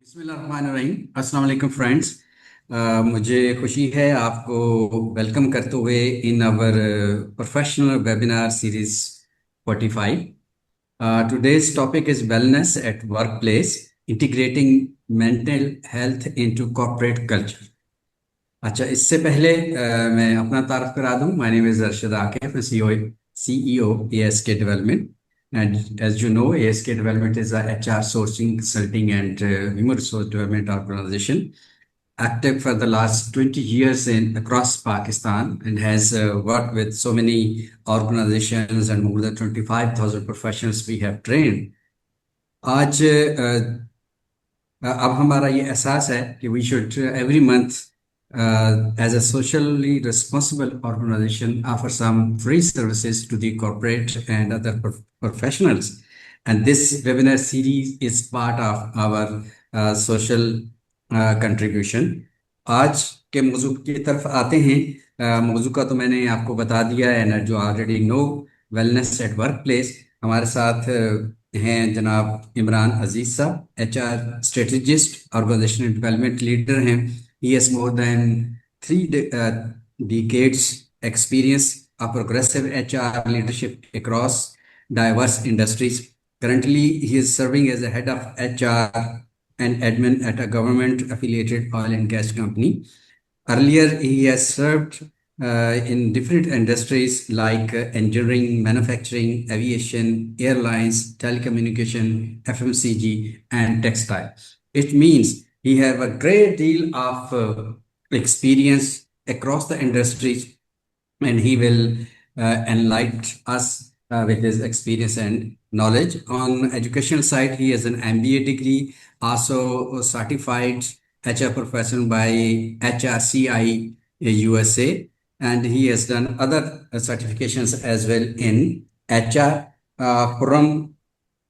बिस्मिल्लाहिर्रहमानिर्रहीम। अस्सलाम वालेकुम फ्रेंड्स। मुझे खुशी है आपको वेलकम करते हुए in our professional webinar series 45। Today's topic is wellness at workplace, integrating mental health into corporate culture। अच्छा, इससे पहले मैं अपना तारफ करा दूं। My name is Arshad Akif, CEO ASK Development, and as you know, ASK Development is a HR sourcing, consulting, and human resource development organization active for the last 20 years in across Pakistan, and has worked with so many organizations and more than 25,000 professionals we have trained. आज अब हमारा ये एहसास है कि we should every month as a socially responsible organization offer some free services to the corporate and other professionals, and this webinar series is part of our social contribution। आज के मौजू की तरफ आते हैं। मौजू का तो मैंने आपको बता दिया है ना, जो already no, wellness at work place. हमारे साथ हैं जनाब इमरान अजीज साहब, HR strategist, organizational development leader हैं। He has more than 3 decades experience of progressive HR leadership across diverse industries. Currently, he is serving as the head of HR and admin at a government affiliated oil and gas company. Earlier, he has served in different industries like engineering, manufacturing, aviation, airlines, telecommunication, FMCG, and textile. It means he have a great deal of experience across the industries, and he will enlighten us with his experience and knowledge. On educational side, he has an MBA degree, also certified HR professional by HRCI USA, and he has done other certifications as well in HR। Khurram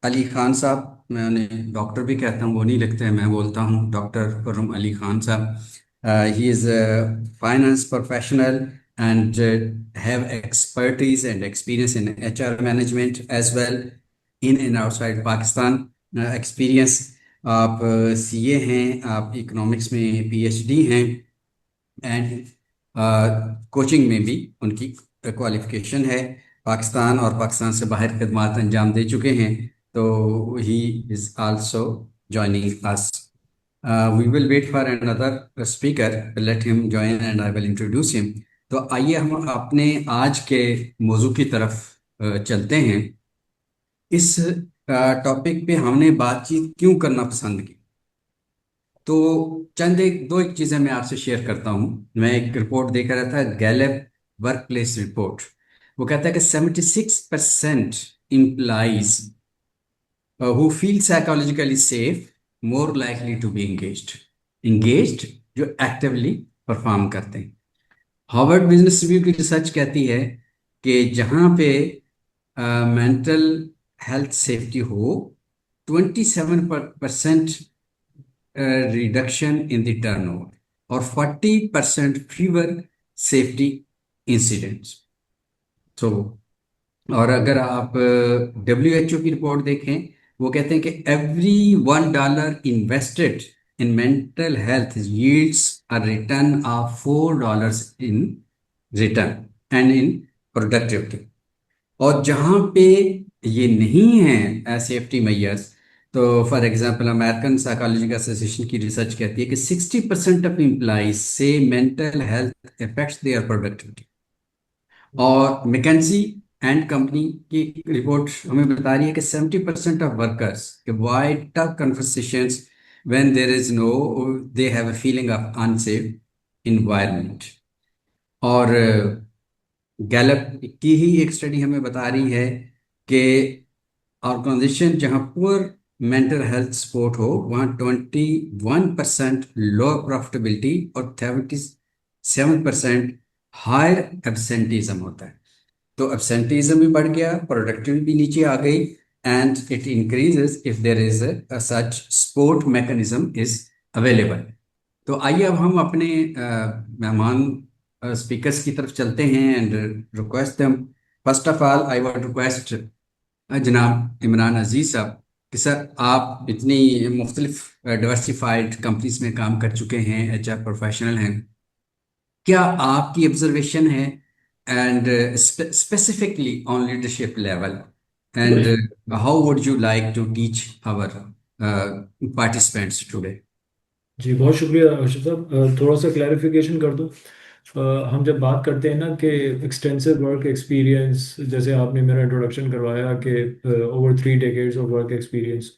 Ali Khan साहब, मैं उन्हें doctor भी कहता हूँ, वो नहीं लिखते हैं, मैं बोलता हूँ डॉक्टर खुर्रम अली खान साहब। He is a finance professional and have expertise and experience in HR management as well in and outside Pakistan। experience, आप CA हैं, आप इकोनॉमिक्स में PhD हैं, एंड कोचिंग में भी उनकी क्वालिफिकेशन है। पाकिस्तान और पाकिस्तान से बाहर खदमात अंजाम दे चुके हैं। तो he is also joining us. We will wait for another speaker, let him join and I will introduce him. तो आइए हम अपने आज के मौजू की तरफ चलते हैं। इस टॉपिक पे हमने बातचीत क्यों करना पसंद की, तो चंद एक चीजें मैं आपसे शेयर करता हूं। मैं एक रिपोर्ट देख रहा था, गैलेप वर्क प्लेस रिपोर्ट। वो कहता है कि 76% employees who feel psychologically safe more likely to be engaged, जो एक्टिवली परफॉर्म करते हैं। हार्वर्ड बिजनेस रिव्यू की रिसर्च कहती है कि जहां पे मेंटल हेल्थ सेफ्टी हो, 27% रिडक्शन इन द टर्नओवर और 40% फीवर सेफ्टी इंसिडेंट्स। तो और अगर आप WHO की रिपोर्ट देखें, वो कहते हैं कि every $1 invested in mental health yields a return of $4 in return and in productivity. और जहां पे ये नहीं है सेफ्टी मेजर्स, तो for example American psychological association की रिसर्च कहती है कि 60% ऑफ एम्प्लॉइज से mental health affects their productivity. और मैकेंजी एंड कंपनी की रिपोर्ट हमें बता रही है कि 70% of workers avoid tough conversations when there is no, they have a feeling of unsafe environment. और गैलप की ही एक स्टडी हमें बता रही है कि ऑर्गेनाइजेशन जहां पुअर मेंटल हेल्थ सपोर्ट हो, वहां 21% लो प्रॉफिटेबिलिटी और 77% हायर एब्सेंटीजम होता है। तो एब्सेंटीजम भी बढ़ गया, प्रोडक्टिविटी भी नीचे आ गई, and it increases if there is such support mechanism is available. तो आइए अब हम अपने मेहमान स्पीकर्स की तरफ चलते हैं and request them. First of all I want request जनाब इमरान अजीज साहब कि सर आप इतनी मुख्तलिफ डाइवर्सिफाइड कंपनीज में काम कर चुके हैं, एचआर प्रोफेशनल हैं, क्या आपकी ऑब्जर्वेशन है and specifically on leadership level, and how would you like to teach our participants today? जी, बहुत शुक्रिया अर्शद साहब। थोड़ा सा क्लैरिफिकेशन कर दूं। हम जब बात करते हैं ना कि एक्सटेंसिव वर्क एक्सपीरियंस, जैसे आपने मेरा इंट्रोडक्शन करवाया कि over 3 decades of work experience,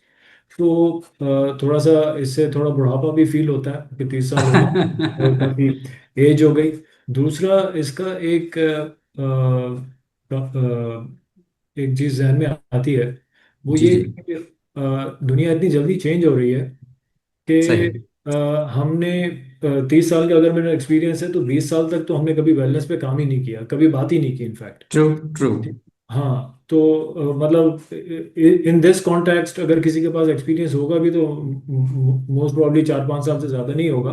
तो थोड़ा सा इससे थोड़ा बुढ़ापा भी फील होता है कि 30 साल हो गए और काफ़ी एज हो गई। दूसरा इसका एक चीज़ जहन में आती है, वो जी ये जी। कि दुनिया इतनी जल्दी चेंज हो रही है कि सही। हमने 30 साल का अगर मेरा एक्सपीरियंस है तो 20 साल तक तो हमने कभी वेलनेस पे काम ही नहीं किया, कभी बात ही नहीं की इनफैक्ट। True true. हाँ, तो मतलब इन दिस कॉन्टेक्स्ट अगर किसी के पास एक्सपीरियंस होगा भी तो मोस्ट प्रॉब्ली 4-5 साल से ज़्यादा नहीं होगा,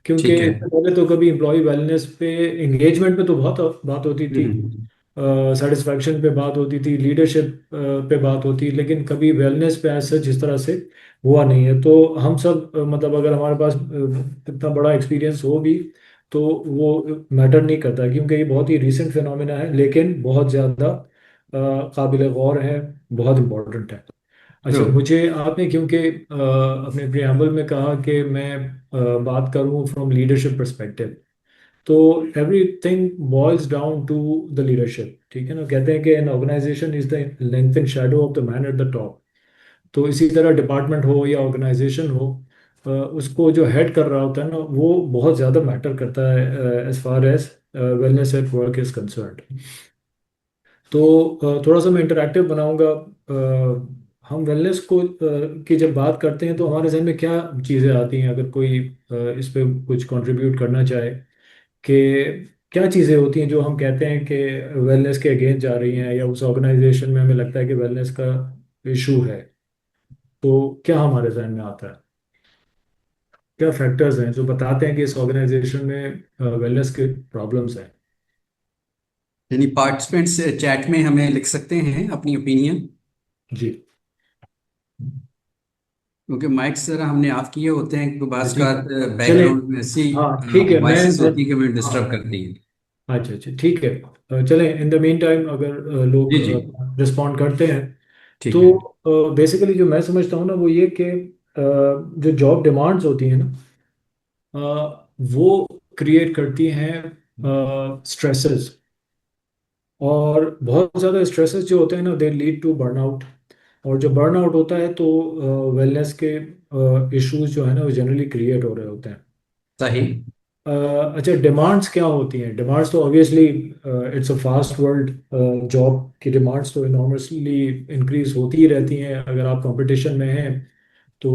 क्योंकि ठीक है। इससे पहले तो कभी एम्प्लॉय वेलनेस पे, एंगेजमेंट पे तो बहुत बात होती थी, हम्म। सेटिस्फैक्शन पे बात होती थी, लीडरशिप पे बात होती, लेकिन कभी वेलनेस पे ऐसा जिस तरह से हुआ नहीं है। तो हम सब मतलब अगर हमारे पास इतना बड़ा एक्सपीरियंस हो भी तो वो मैटर नहीं करता, क्योंकि ये बहुत ही रीसेंट फिनोमेना है, लेकिन बहुत ज़्यादा काबिल गौर है, बहुत इम्पोर्टेंट है। ट्रू। अच्छा, मुझे आपने क्योंकि अपने प्रियम्बल में कहा कि मैं बात करूं फ्रॉम लीडरशिप पर्सपेक्टिव, तो everything boils down to the leadership. ठीक है ना, कहते हैं कि an organisation is the length and shadow of the man at the top. तो इसी तरह डिपार्टमेंट हो या ऑर्गेनाइजेशन हो, उसको जो हेड कर रहा होता है ना, वो बहुत ज़्यादा मैटर करता है as far as wellness at work is concerned. तो थोड़ा सा मैं इंटरैक्टिव बनाऊंगा। हम वेलनेस को की जब बात करते हैं तो हमारे जहन में क्या चीज़ें आती हैं, अगर कोई इस पे कुछ कंट्रीब्यूट करना चाहे कि क्या चीज़ें होती हैं जो हम कहते हैं कि वेलनेस के अगेंस्ट जा रही हैं, या उस ऑर्गेनाइजेशन में हमें लगता है कि वेलनेस का इशू है। तो क्या हमारे जहन में आता है, क्या फैक्टर्स हैं जो बताते हैं कि इस ऑर्गेनाइजेशन में वेलनेस के प्रॉब्लम्स हैं? यानी पार्टिसिपेंट्स चैट में हमें लिख सकते हैं अपनी ओपिनियन, जी। क्योंकि माइक सर हमने ऑफ किए होते हैं, क्योंकि बास जी, का चलें। बैकग्राउंड में ऐसी हाँ, ठीक है। वॉइसेस होती है कि हमें हाँ, डिस्टर्ब करती है। अच्छा अच्छा, ठीक है। चलें, इन द मीन टाइम अगर लोग जी जी। रिस्पॉन्ड करते हैं, ठीक है। तो बेसिकली जो मैं समझता हूँ ना वो ये कि जो जॉब डिमांड्स होती हैं ना, वो क्रिएट करती हैं स्ट्रेसेस, और बहुत ज़्यादा स्ट्रेसेस जो होते हैं ना, दे लीड टू बर्नआउट। और जब बर्नआउट होता है तो वेलनेस के इश्यूज जो है ना वो जनरली क्रिएट हो रहे होते हैं। सही। अच्छा, डिमांड्स क्या होती हैं? डिमांड्स तो obviously it's a first world. Job की डिमांड्स तो इनॉर्मसली इंक्रीज होती ही रहती हैं। अगर आप कंपटीशन में हैं तो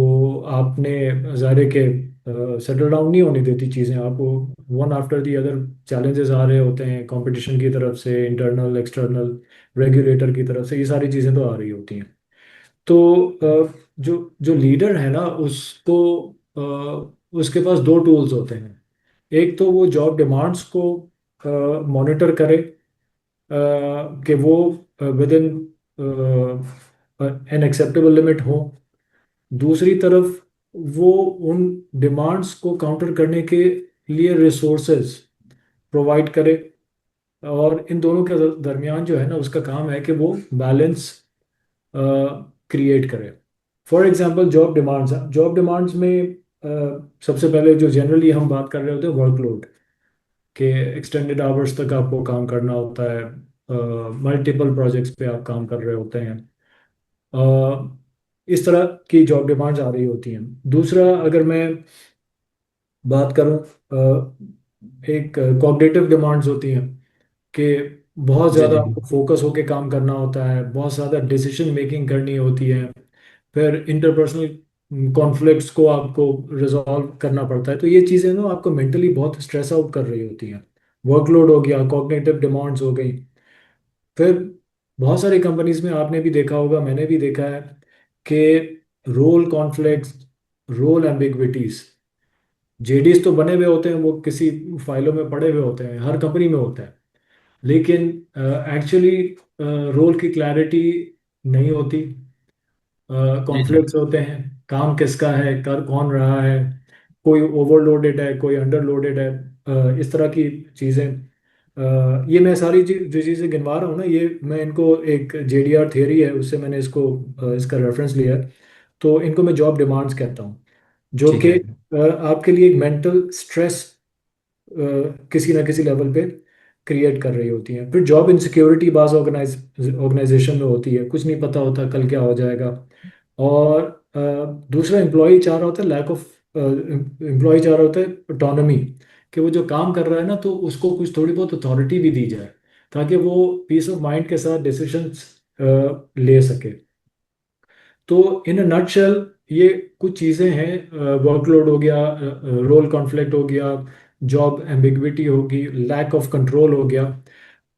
आपने ज़ाहिर है कि सेटल डाउन नहीं होने देती चीज़ें आपको, one after the other challenges आ रहे होते हैं कंपटीशन की तरफ से, इंटरनल एक्सटर्नल, रेगुलेटर की तरफ से, ये सारी चीज़ें तो आ रही होती हैं। तो जो जो लीडर है ना उसको उसके पास दो टूल्स होते हैं। एक तो वो जॉब डिमांड्स को मॉनिटर करे कि वो with in an acceptable limit हो। दूसरी तरफ वो उन डिमांड्स को काउंटर करने के लिए रिसोर्सेज प्रोवाइड करे। और इन दोनों के दरमियान जो है ना उसका काम है कि वो बैलेंस क्रिएट करे। फॉर एग्जांपल, जॉब डिमांड्स में सबसे पहले जो जनरली हम बात कर रहे होते हैं वर्कलोड, कि एक्सटेंडेड आवर्स तक आपको काम करना होता है, मल्टीपल प्रोजेक्ट्स पे आप काम कर रहे होते हैं। अ, इस तरह की जॉब डिमांड्स आ रही होती हैं। दूसरा, अगर मैं बात करूं, एक कॉग्निटिव डिमांड्स होती हैं कि बहुत जी ज़्यादा जी। आपको फोकस होके काम करना होता है, बहुत ज़्यादा डिसीजन मेकिंग करनी होती है, फिर इंटरपर्सनल कॉन्फ्लिक्ट्स को आपको रिजॉल्व करना पड़ता है। तो ये चीज़ें ना आपको मेंटली बहुत स्ट्रेस आउट कर रही होती हैं। वर्कलोड हो गया, कॉग्निटिव डिमांड्स हो गई। फिर बहुत सारी कंपनीज में आपने भी देखा होगा, मैंने भी देखा है कि role conflicts, role ambiguities, JDs तो बने हुए होते हैं, वो किसी फाइलों में पड़े हुए होते हैं, हर कंपनी में होता है, लेकिन एक्चुअली रोल की क्लैरिटी नहीं होती। जी जी। कॉन्फ्लिक्ट्स होते हैं, काम किसका है, कर कौन रहा है, कोई ओवरलोडेड है, कोई अंडरलोडेड है, इस तरह की चीज़ें। ये मैं सारी जो चीज़ें गिनवा रहा हूँ ना, ये मैं इनको एक जेडीआर थियरी है उससे मैंने इसका रेफरेंस लिया है। तो इनको मैं जॉब डिमांड्स कहता हूँ, जो ठीक कि है। आपके लिए एक मेंटल स्ट्रेस किसी ना किसी लेवल पे क्रिएट कर रही होती हैं। फिर जॉब इनसिक्योरिटी बाज ऑर्गेनाइजेशन में होती है, कुछ नहीं पता होता कल क्या हो जाएगा। और दूसरा एम्प्लॉय चाह रहा होता है लैक ऑफ एम्प्लॉय चाह रहा होता है ऑटोनॉमी, कि वो जो काम कर रहा है ना तो उसको कुछ थोड़ी बहुत अथॉरिटी भी दी जाए, ताकि वो पीस ऑफ माइंड के साथ डिसीशंस ले सके। तो इन अ नटशेल ये कुछ चीज़ें हैं, वर्कलोड हो गया, रोल कॉन्फ्लिक्ट हो गया, जॉब एम्बिग्विटी होगी, लैक ऑफ कंट्रोल हो गया।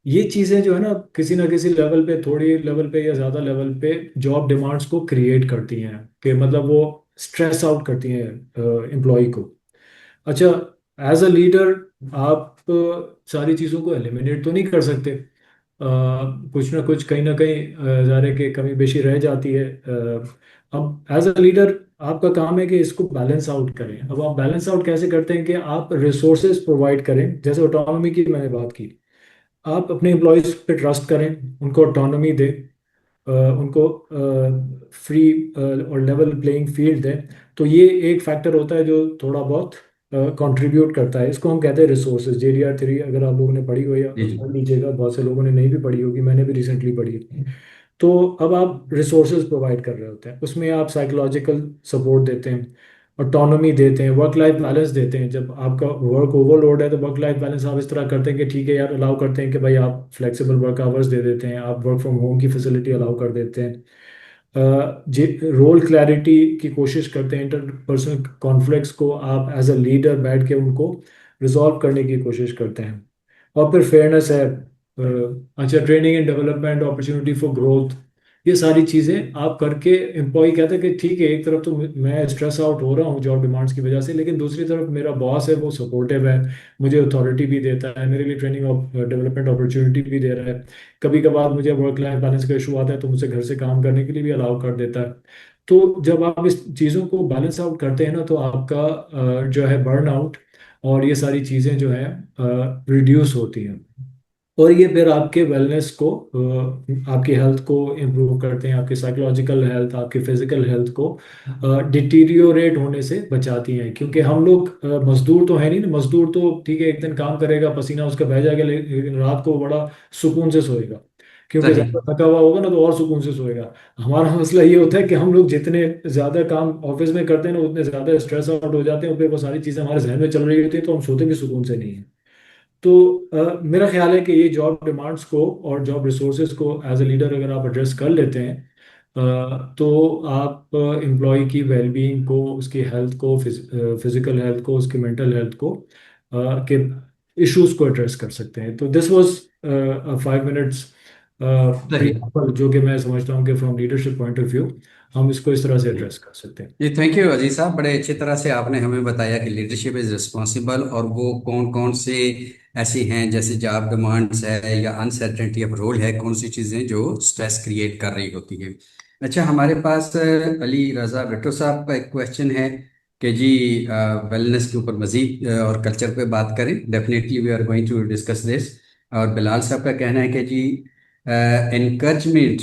ये चीज़ें जो है ना किसी ना किसी लेवल पे, थोड़ी लेवल पे या ज़्यादा लेवल पे जॉब डिमांड्स को क्रिएट करती हैं, कि मतलब वो स्ट्रेस आउट करती हैं एम्प्लॉय को। अच्छा, एज अ लीडर आप सारी चीज़ों को एलिमिनेट तो नहीं कर सकते, कुछ ना कुछ कहीं ना कहीं ज़ाहिर है कि कमी बेशी रह जाती है। अब एज अ लीडर आपका काम है कि इसको बैलेंस आउट करें। अब आप बैलेंस आउट कैसे करते हैं कि आप रिसोर्सेज प्रोवाइड करें, जैसे ऑटोनॉमी की मैंने बात की। आप अपने एम्प्लॉयज़ पे ट्रस्ट करें, उनको ऑटोनॉमी दें, उनको फ्री और लेवल प्लेइंग फील्ड दें। तो ये एक फैक्टर होता है जो थोड़ा बहुत कंट्रीब्यूट करता है। इसको हम कहते हैं रिसोर्सेज, जेडीआर थ्री। अगर आप लोगों ने पढ़ी हो या जी पढ़ जी। लीजिएगा, बहुत से लोगों ने नहीं भी पढ़ी होगी, मैंने भी रिसेंटली पढ़ी है। तो अब आप रिसोर्सेज प्रोवाइड कर रहे होते हैं, उसमें आप साइकोलॉजिकल सपोर्ट देते हैं, ऑटोनॉमी देते हैं, वर्क लाइफ बैलेंस देते हैं। जब आपका वर्क ओवरलोड है तो वर्क लाइफ बैलेंस आप इस तरह करते हैं कि ठीक है यार, अलाउ करते हैं कि भाई आप फ्लेक्सिबल वर्क आवर्स दे देते हैं, आप वर्क फ्रॉम होम की फैसिलिटी अलाउ कर देते हैं। रोल क्लैरिटी की कोशिश करते हैं, इंटरपर्सनल कॉन्फ्लिक्ट्स को आप एज अ लीडर बैठ के उनको रिजॉल्व करने की कोशिश करते हैं। और फिर फेयरनेस है, अच्छा, training and development, opportunity for growth. ये सारी चीज़ें आप करके एम्प्लॉय कहते हैं कि ठीक है, एक तरफ तो मैं स्ट्रेस आउट हो रहा हूँ जॉब डिमांड्स की वजह से, लेकिन दूसरी तरफ मेरा बॉस है वो सपोर्टिव है, मुझे अथॉरिटी भी देता है, मेरे लिए ट्रेनिंग और डेवलपमेंट अपॉर्चुनिटी भी दे रहा है। कभी कभार मुझे वर्क लाइफ बैलेंस का इशू आता है तो मुझे घर से काम करने के लिए भी अलाउ कर देता है। तो जब आप इस चीज़ों को बैलेंस आउट करते हैं ना, तो आपका जो है बर्नआउट और ये सारी चीज़ें जो है रिड्यूस होती हैं। और ये फिर आपके वेलनेस को, आपकी हेल्थ को इम्प्रूव करते हैं, आपकी साइकोलॉजिकल हेल्थ, आपकी फिजिकल हेल्थ को डिटीरियोरेट होने से बचाती हैं। क्योंकि हम लोग मजदूर तो है नहीं ना, मजदूर तो ठीक है एक दिन काम करेगा, पसीना उसका बह जाएगा, लेकिन रात को बड़ा सुकून से सोएगा, क्योंकि सही। ज़्यादा थका हुआ होगा ना तो और सुकून से सोएगा। हमारा मसला ये होता है कि हम लोग जितने ज़्यादा काम ऑफिस में करते हैं ना, उतने ज़्यादा स्ट्रेस आउट हो जाते हैं, और फिर वो सारी चीज़ें हमारे जहन में चल रही होती है, तो हम सोते भी सुकून से नहीं है। तो मेरा ख्याल है कि ये जॉब डिमांड्स को और जॉब रिसोर्सेज को एज ए लीडर अगर आप एड्रेस कर लेते हैं, तो आप एम्प्लॉय की वेलबीइंग को, उसकी हेल्थ को, फिजिकल हेल्थ को, उसकी मेंटल हेल्थ को, के इश्यूज को एड्रेस कर सकते हैं। तो दिस वाज 5 मिनट्स सही। प्रियम्बल, जो कि मैं समझता हूँ कि from leadership point of view हम इसको इस तरह से एड्रेस कर सकते हैं। जी थैंक यू अजीज साहब, बड़े अच्छी तरह से आपने हमें बताया कि लीडरशिप इज रिस्पॉन्सिबल और वो कौन कौन से ऐसी हैं, जैसे जॉब डिमांड्स है या अनसर्टेनिटी ऑफ रोल है, कौन सी चीज़ें जो स्ट्रेस क्रिएट कर रही होती है। अच्छा, हमारे पास अली रज़ा भुट्टो साहब का एक क्वेश्चन है कि जी वेलनेस के ऊपर मजीद और कल्चर पे बात करें। Definitely we are going to discuss this. और बिलाल साहब का कहना है कि जी encouragement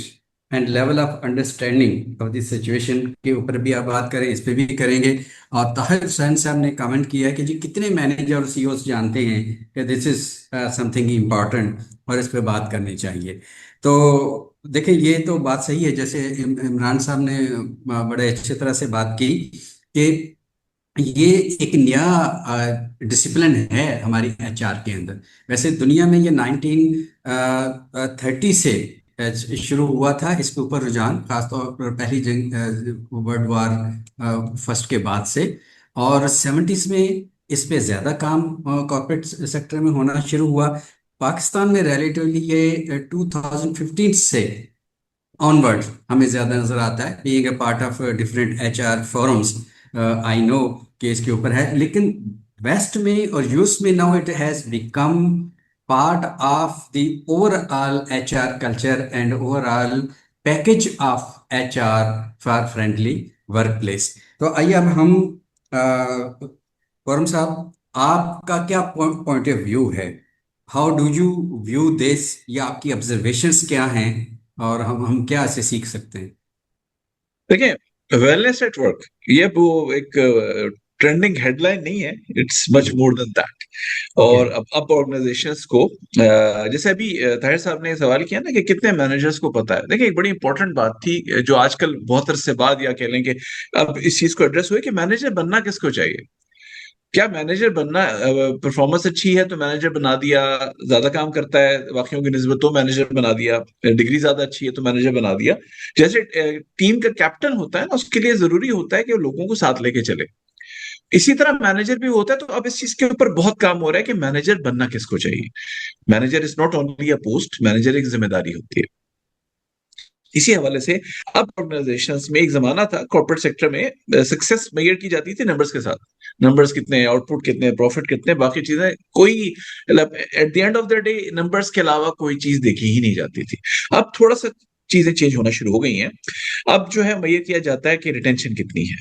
and level of understanding of the situation के ऊपर भी आप बात करें, इस पे भी करेंगे। और ताहिर हुसैन साहब ने कमेंट किया है कि जी कितने मैनेजर और सीईओ जानते हैं कि दिस इज समथिंग इम्पॉर्टेंट और इस पे बात करनी चाहिए। तो देखिए, ये तो बात सही है, जैसे इमरान साहब ने बड़े अच्छे तरह से बात की कि ये एक नया डिसिप्लिन है हमारी एचआर के अंदर। वैसे दुनिया में ये 1930 से शुरू हुआ था, इसके ऊपर रुझान खासतौर पर पहली जंग वर्ल्ड वार फर्स्ट के बाद से। और 70s में इस पे ज़्यादा काम कॉर्पोरेट सेक्टर में होना शुरू हुआ। पाकिस्तान में रिलेटिवली ये 2015 से ऑनवर्ड हमें ज़्यादा नज़र आता है, being a part of different HR forums. I know कि इसके ऊपर है, लेकिन वेस्ट में और यूएस में now it has become part of the overall HR culture and overall package of HR for friendly workplace. तो आइए अब हम वरुण साहब, आपका क्या पॉइंट ऑफ व्यू है? How do you view this, या आपकी ऑब्जर्वेशंस क्या हैं, और हम क्या इसे सीख सकते हैं? देखिए, वेलनेस एट वर्क ये वो एक ट्रेंडिंग हेडलाइन नहीं है, it's much more than that. Okay. और अब ऑर्गेनाइजेशंस को जैसे अभी ताहिर साहब ने सवाल किया ना कि कितने मैनेजर्स को पता है। देखिए, एक बड़ी इंपॉर्टेंट बात थी जो आजकल बहुत अरसे बाद या कह लें कि अब इस चीज को एड्रेस हुए कि मैनेजर बनना किसको चाहिए। क्या मैनेजर बनना, परफॉर्मेंस अच्छी है तो मैनेजर बना दिया, ज्यादा काम करता है बाकियों की निस्बत तो मैनेजर बना दिया, डिग्री ज्यादा अच्छी है तो मैनेजर बना दिया। जैसे टीम का कैप्टन होता है ना, उसके लिए जरूरी होता है कि वो लोगों को साथ लेके चले। इसी तरह मैनेजर भी होता है। तो अब इस चीज के ऊपर बहुत काम हो रहा है कि मैनेजर बनना किसको चाहिए। Manager is not only a post, manager एक जिम्मेदारी होती है। इसी हवाले से अब ऑर्गेनाइजेशंस में एक जमाना था, कॉर्पोरेट सेक्टर में सक्सेस मेजर की जाती थी नंबर्स के साथ। नंबर्स कितने, आउटपुट कितने, प्रॉफिट कितने, बाकी चीजें कोई, मतलब at the end of the day numbers के अलावा कोई चीज देखी ही नहीं जाती थी। अब थोड़ा सा चीजें चेंज होना शुरू हो गई हैं। अब जो है मेजर किया जाता है कि रिटेंशन कितनी है,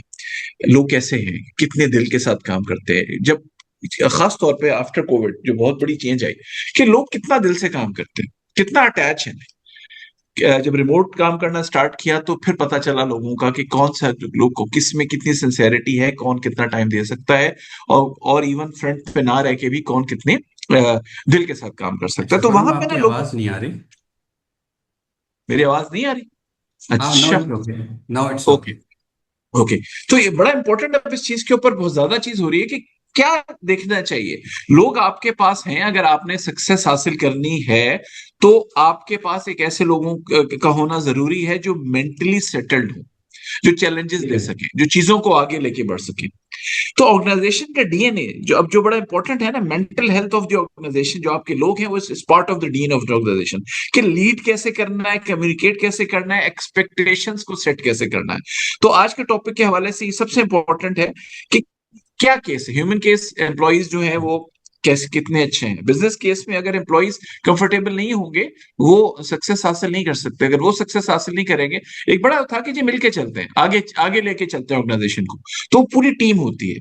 लोग कैसे हैं, कितने दिल के साथ काम करते हैं। जब खास तौर पे आफ्टर कोविड जो बहुत बड़ी चेंज आई कि लोग कितना दिल से काम करते हैं, कितना अटैच है। जब रिमोट काम करना स्टार्ट किया तो फिर पता चला लोगों का कि कौन सा लोग को किस में कितनी सिंसेरिटी है, कौन कितना टाइम दे सकता है, और इवन फ्रंट पे ना रह के भी कौन कितने दिल के साथ काम कर सकता अच्छा है। तो वरुण, वहां पे ना आपकी लोग, आवाज नहीं आ रही। मेरी आवाज नहीं आ रही? हाँ, नाउ अच्छा। It's okay. Now it's okay. Okay. Okay. तो ये बड़ा इंपॉर्टेंट, अब इस चीज के ऊपर बहुत ज्यादा चीज हो रही है कि क्या देखना चाहिए। लोग आपके पास हैं, अगर आपने सक्सेस हासिल करनी है तो आपके पास एक ऐसे लोगों का होना जरूरी है जो मेंटली सेटल्ड हो, जो चैलेंजेस ठीक ले है। सके, जो चीजों को आगे लेके बढ़ सके। तो ऑर्गेनाइजेशन का डीएनए जो अब जो बड़ा इंपॉर्टेंट है ना, mental health of the organisation, जो आपके लोग हैं वो is part of the DNA of the organisation. कि लीड कैसे करना है, कम्युनिकेट कैसे करना है, एक्सपेक्टेशंस को सेट कैसे करना है। तो आज के टॉपिक के हवाले से ये सबसे इंपॉर्टेंट है कि क्या केस है, ह्यूमन केस एम्प्लॉयज जो है वो कैसे कितने अच्छे हैं। बिजनेस केस में अगर एम्प्लॉयज कंफर्टेबल नहीं होंगे, वो सक्सेस हासिल नहीं कर सकते। अगर वो सक्सेस हासिल नहीं करेंगे, एक बड़ा था कि जी मिलके चलते हैं, आगे आगे लेके चलते हैं ऑर्गेनाइजेशन को, तो पूरी टीम होती है।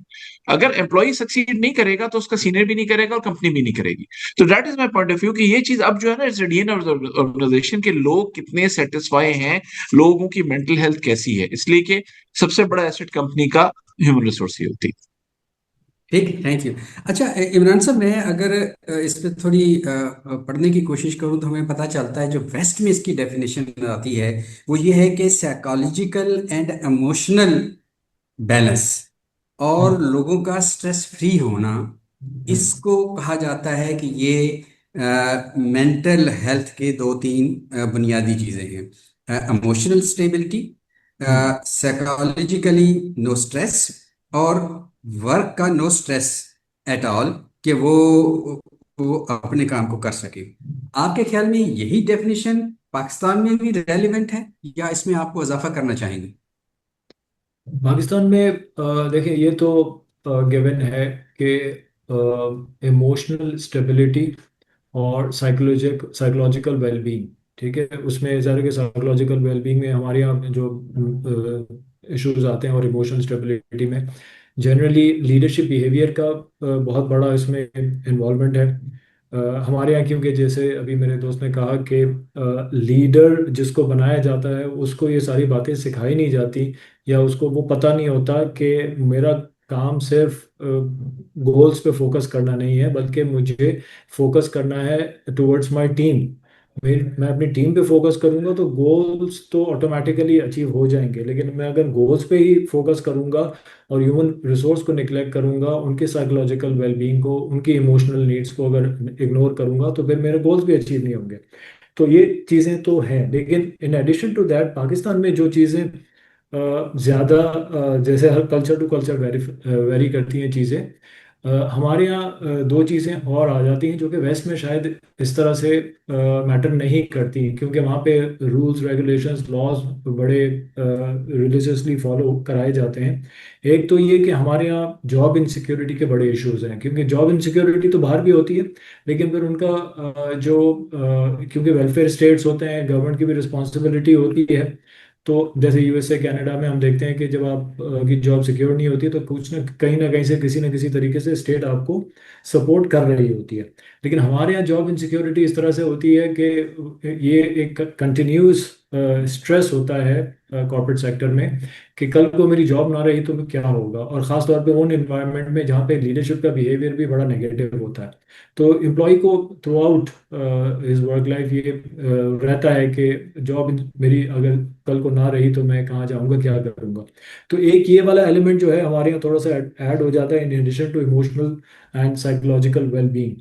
अगर एम्प्लॉय सक्सीड नहीं करेगा तो उसका सीनियर भी नहीं करेगा और कंपनी भी नहीं करेगी। तो that is my point of view कि ये चीज अब जो है ना, it's DNA of the organisation के लोग कितने सेटिस्फाई हैं, लोगों की मेंटल हेल्थ कैसी है। इसलिए कि सबसे बड़ा एसेट कंपनी का ह्यूमन रिसोर्स ही होती है। ठीक, थैंक यू। अच्छा, इमरान साहब, मैं अगर इस पे थोड़ी पढ़ने की कोशिश करूं तो हमें पता चलता है जो वेस्ट में इसकी डेफिनेशन आती है वो ये है कि साइकोलॉजिकल एंड इमोशनल बैलेंस और लोगों का स्ट्रेस फ्री होना, इसको कहा जाता है कि ये मेंटल हेल्थ के दो तीन बुनियादी चीज़ें हैं। Emotional stability, psychologically no stress, और वर्क का नो स्ट्रेस एट ऑल, कि वो अपने काम को कर सके। आपके ख्याल में यही डेफिनेशन पाकिस्तान में भी रेलिवेंट है, या इसमें आपको इजाफा करना चाहेंगे? पाकिस्तान में देखिए, ये तो गिवन है कि इमोशनल स्टेबिलिटी और साइकोलॉजिकल वेलबींग, ठीक है, उसमें ज़रा कि साइकोलॉजिकल वेलबींग में हमारे यहाँ जो इश्यूज आते हैं और इमोशनल स्टेबिलिटी में जनरली लीडरशिप बिहेवियर का बहुत बड़ा इसमें इन्वॉल्वमेंट है। हमारे यहाँ क्योंकि जैसे अभी मेरे दोस्त ने कहा कि लीडर जिसको बनाया जाता है उसको ये सारी बातें सिखाई नहीं जाती, या उसको वो पता नहीं होता कि मेरा काम सिर्फ गोल्स पे फोकस करना नहीं है, बल्कि मुझे फोकस करना है टुवर्ड्स माय टीम। मैं अपनी टीम पे फोकस करूंगा तो गोल्स तो ऑटोमेटिकली अचीव हो जाएंगे, लेकिन मैं अगर गोल्स पे ही फोकस करूंगा और ह्यूमन रिसोर्स को निग्लेक्ट करूंगा, उनके साइकोलॉजिकल वेलबींग को, उनकी इमोशनल नीड्स को अगर इग्नोर करूंगा, तो फिर मेरे गोल्स भी अचीव नहीं होंगे। तो ये चीज़ें तो हैं, लेकिन in addition to that Pakistan में जो चीज़ें ज़्यादा जैसे हर culture to culture vary vary करती हैं चीज़ें। हमारे यहाँ दो चीज़ें और आ जाती हैं जो कि वेस्ट में शायद इस तरह से मैटर नहीं करती, क्योंकि वहाँ पे रूल्स रेगुलेशंस लॉज बड़े रिलीजियसली फॉलो कराए जाते हैं। एक तो ये कि हमारे यहाँ जॉब इनसिक्योरिटी के बड़े इश्यूज हैं, क्योंकि जॉब इनसिक्योरिटी तो बाहर भी होती है, लेकिन फिर उनका क्योंकि वेलफेयर स्टेट्स होते हैं, गवर्नमेंट की भी रिस्पॉन्सिबिलिटी होती है। तो जैसे यूएसए कनाडा में हम देखते हैं कि जब आप की जॉब सिक्योर नहीं होती, तो कुछ ना कहीं से किसी न किसी तरीके से स्टेट आपको सपोर्ट कर रही होती है। लेकिन हमारे यहाँ जॉब इनसिक्योरिटी इस तरह से होती है कि ये एक कंटिन्यूस स्ट्रेस होता है कॉर्पोरेट सेक्टर में, कि कल को मेरी जॉब ना रही तो क्या होगा, और ख़ास तौर पे उन इन्वायरमेंट में जहाँ पे लीडरशिप का बिहेवियर भी बड़ा नेगेटिव होता है। तो एम्प्लॉय को through out his work life ये रहता है कि जॉब मेरी अगर कल को ना रही तो मैं कहाँ जाऊँगा, क्या करूँगा। तो एक ये वाला एलिमेंट जो है हमारे यहाँ थोड़ा सा ऐड हो जाता है, in addition to emotional and psychological wellbeing.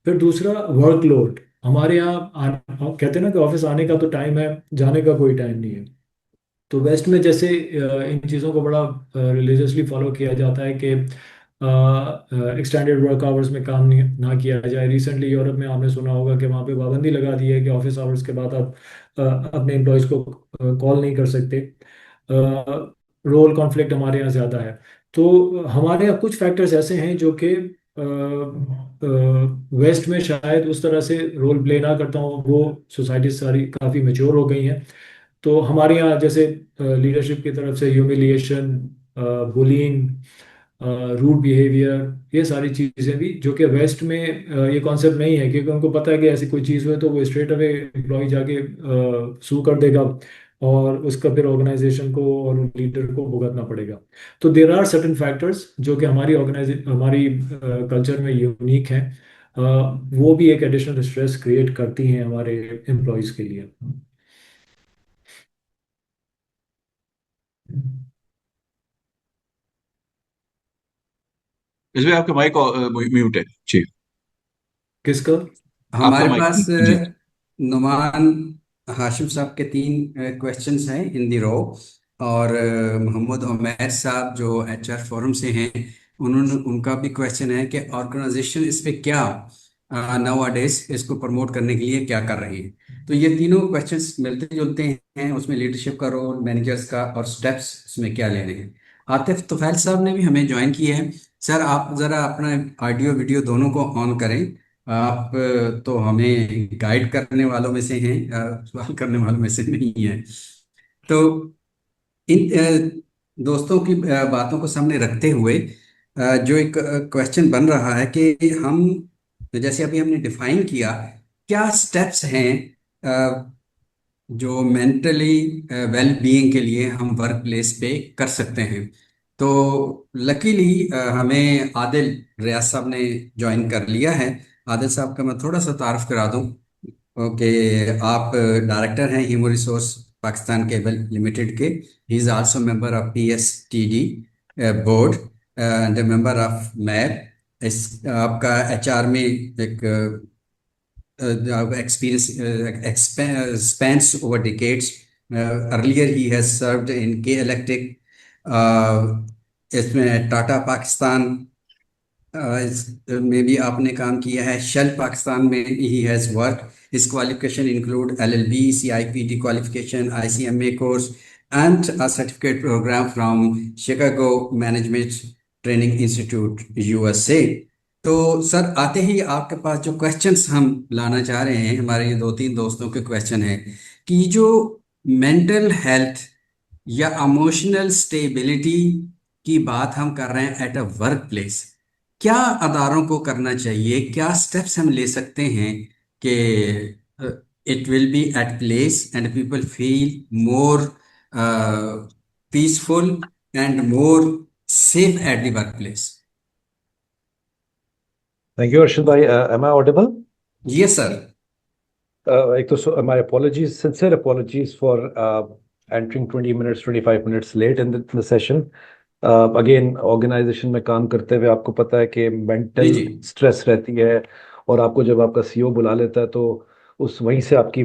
फिर दूसरा वर्कलोड। हमारे यहाँ कहते हैं ना कि ऑफिस आने का तो टाइम है, जाने का कोई टाइम नहीं है। तो वेस्ट में जैसे इन चीज़ों को बड़ा रिलीजियसली फॉलो किया जाता है कि एक्सटेंडेड वर्क आवर्स में काम नहीं ना किया जाए। रिसेंटली यूरोप में आपने सुना होगा कि वहाँ पे पाबंदी लगा दी है कि ऑफिस आवर्स के बाद आप अपने एम्प्लॉयज़ को कॉल नहीं कर सकते। रोल कॉन्फ्लिक्ट हमारे यहाँ ज़्यादा है। तो हमारे यहाँ कुछ फैक्टर्स ऐसे हैं जो कि वेस्ट में शायद उस तरह से रोल प्ले ना करता हूँ, वो सोसाइटी सारी काफ़ी मेच्योर हो गई हैं। तो हमारे यहाँ जैसे लीडरशिप की तरफ से ह्यूमिलिएशन, बुलिंग, रूड बिहेवियर, ये सारी चीज़ें भी जो कि वेस्ट में ये कॉन्सेप्ट नहीं है, क्योंकि उनको पता है कि ऐसी कोई चीज़ हुई तो वो स्ट्रेट अवे एम्प्लॉय जाके सू कर देगा, और उसका फिर ऑर्गेनाइजेशन को और लीडर को भुगतना पड़ेगा। तो देर आर सर्टन फैक्टर्स जो कि हमारी कल्चर में यूनिक हैं। अ, वो भी एक एडिशनल स्ट्रेस क्रिएट करती हैं हमारे एम्प्लॉयज़ के लिए। इसमें आपका माइक म्यूट है जी। किसका? आपका हमारे माइक पास जी। नुमान हाशिम साहब के तीन क्वेश्चंस हैं इन दी रो, और मोहम्मद उमैर साहब जो एचआर फोरम से हैं, उन्होंने उनका भी क्वेश्चन है कि ऑर्गेनाइजेशन इस पे क्या नाउ इसको प्रमोट करने के लिए क्या कर रही है। तो ये तीनों क्वेश्चंस मिलते जुलते हैं, उसमें लीडरशिप का रोल, मैनेजर्स का, और स्टेप्स उसमें क्या लेने हैं। आतिफ तुफैल साहब ने भी हमें ज्वाइन किया है। सर आप ज़रा अपना ऑडियो वीडियो दोनों को ऑन करें। आप तो हमें गाइड करने वालों में से हैं, सवाल करने वालों में से नहीं हैं। तो इन दोस्तों की बातों को सामने रखते हुए जो एक क्वेश्चन बन रहा है कि हम, जैसे अभी हमने डिफाइन किया, क्या स्टेप्स हैं जो मेंटली वेल बीइंग के लिए हम वर्क प्लेस पे कर सकते हैं। तो लकीली हमें आदिल रियाज साहब ने ज्वाइन कर लिया है। आदिल साहब का मैं थोड़ा सा तारुफ करा दूं। ओके, आप डायरेक्टर हैं human resource Pakistan Cable Limited के। He is also member of PSTD board and member of MAP. इस आपका एचआर में एक experience spans over decades. Earlier, he has served in K Electric, uh, इसमें टाटा पाकिस्तान में भी आपने काम किया है, शेल पाकिस्तान में he has work. His qualification include LLB, CIPD qualification, ICMA course, and a certificate program from Chicago Management Training Institute, USA। तो sir आते ही आपके पास जो क्वेश्चंस हम लाना चाह रहे हैं, हमारे ये दो तीन दोस्तों के क्वेश्चन है कि जो मेंटल हेल्थ या इमोशनल स्टेबिलिटी की बात हम कर रहे हैं एट अ वर्क प्लेस, क्या अदारों को करना चाहिए, क्या स्टेप्स हम ले सकते हैं कि it will be at place and people feel more peaceful and more safe at the work place. Thank you, Arshad bhai. Am I audible? Yes sir. एक तो my apologies, sincere apologies for entering 20 minutes, 25 minutes late in the session. Again, organization में काम करते हुए आपको पता है कि जी mental जी। stress रहती है, और आपको जब आपका सीईओ बुला लेता है तो उस वहीं से आपकी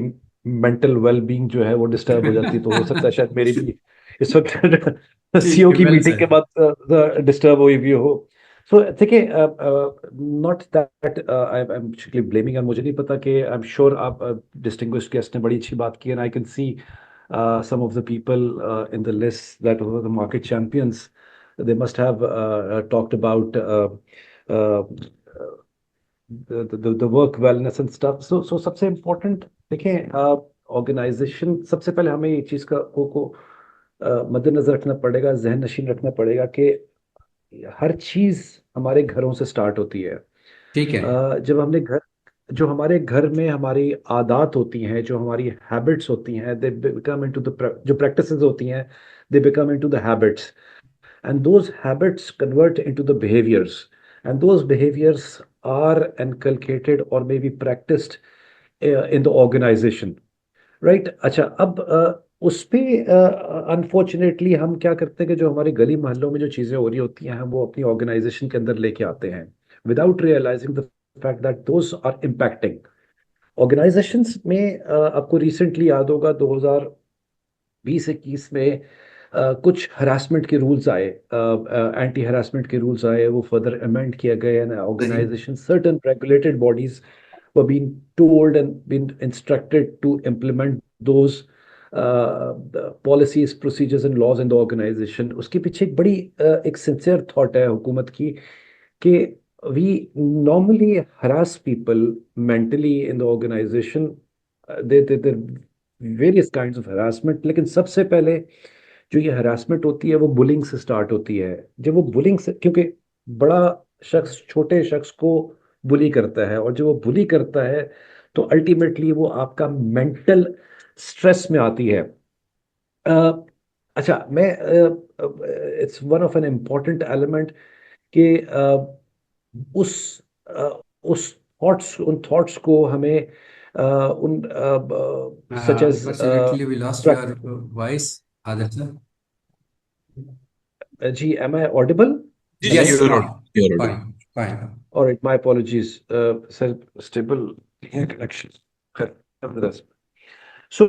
mental well-being जो है वो डिस्टर्ब हो जाती है। तो हो सकता है शायद मेरी भी इस वक्त ठीक सीईओ है, की वेल मीटिंग के सर। बाद डिस्टर्ब हुई भी हो। सो देखिए, not that I am actually blaming, मुझे नहीं पता कि आई एम श्योर आप डिस्टिंग्विश्ड गेस्ट ने बड़ी अच्छी बात की, and I can see some of the people in the list that were the market champions. They must have talked about uh, the work wellness and stuff. So सबसे important देखें, organisation सबसे पहले हमें ये चीज़ को मद्देनजर रखना पड़ेगा, जहन नशीन रखना पड़ेगा कि हर चीज हमारे घरों से स्टार्ट होती है। ठीक है। जब हमने घर जो हमारे घर में हमारी आदत होती हैं, जो हमारी हैबिट्स होती हैं, दे बिकम इनटू द जो प्रैक्टिसेस होती हैं, they become into the habits, and those habits convert into the behaviors, and those behaviors are inculcated or maybe practiced in the organization, right. अच्छा, अब उस पे अनफॉर्चुनेटली हम क्या करते हैं कि जो हमारे गली मोहल्लों में जो चीज़ें हो रही होती हैं, हम वो अपनी ऑर्गेनाइजेशन के अंदर लेके आते हैं without realising the fact that those are impacting organisations में। आपको रिसेंटली याद होगा 2020-21 में कुछ हरासमेंट के रूल्स आए, एंटी हरासमेंट के रूल्स आए, वो फर्दर अमेंड किया गया, एंड सही। Organisation certain regulated bodies were being told and been instructed to implement those the policies, procedures and laws in the organization. उसके पीछे एक बड़ी एक sincere thought है हुकूमत की कि we normally harass people mentally in the organization. There various kinds of harassment, लेकिन सबसे पहले जो ये harassment होती है वो बुलिंग से स्टार्ट होती है। जब वो बुलिंग से, क्योंकि बड़ा शख्स छोटे शख्स को बुली करता है, और जब वो बुली करता है तो अल्टीमेटली वो आपका मेंटल स्ट्रेस में आती है। अच्छा, मैं it's one of an important element कि उस उस थॉट्स उन थॉट्स को हमें उन such as Unfortunately, we lost your voice, Adil sir. जी, एम आई ऑडिबल? जी जी, Yes, you're now. audible, you're audible. Fine, fine. All right, my apologies. Sir, stable connection. खैर, सो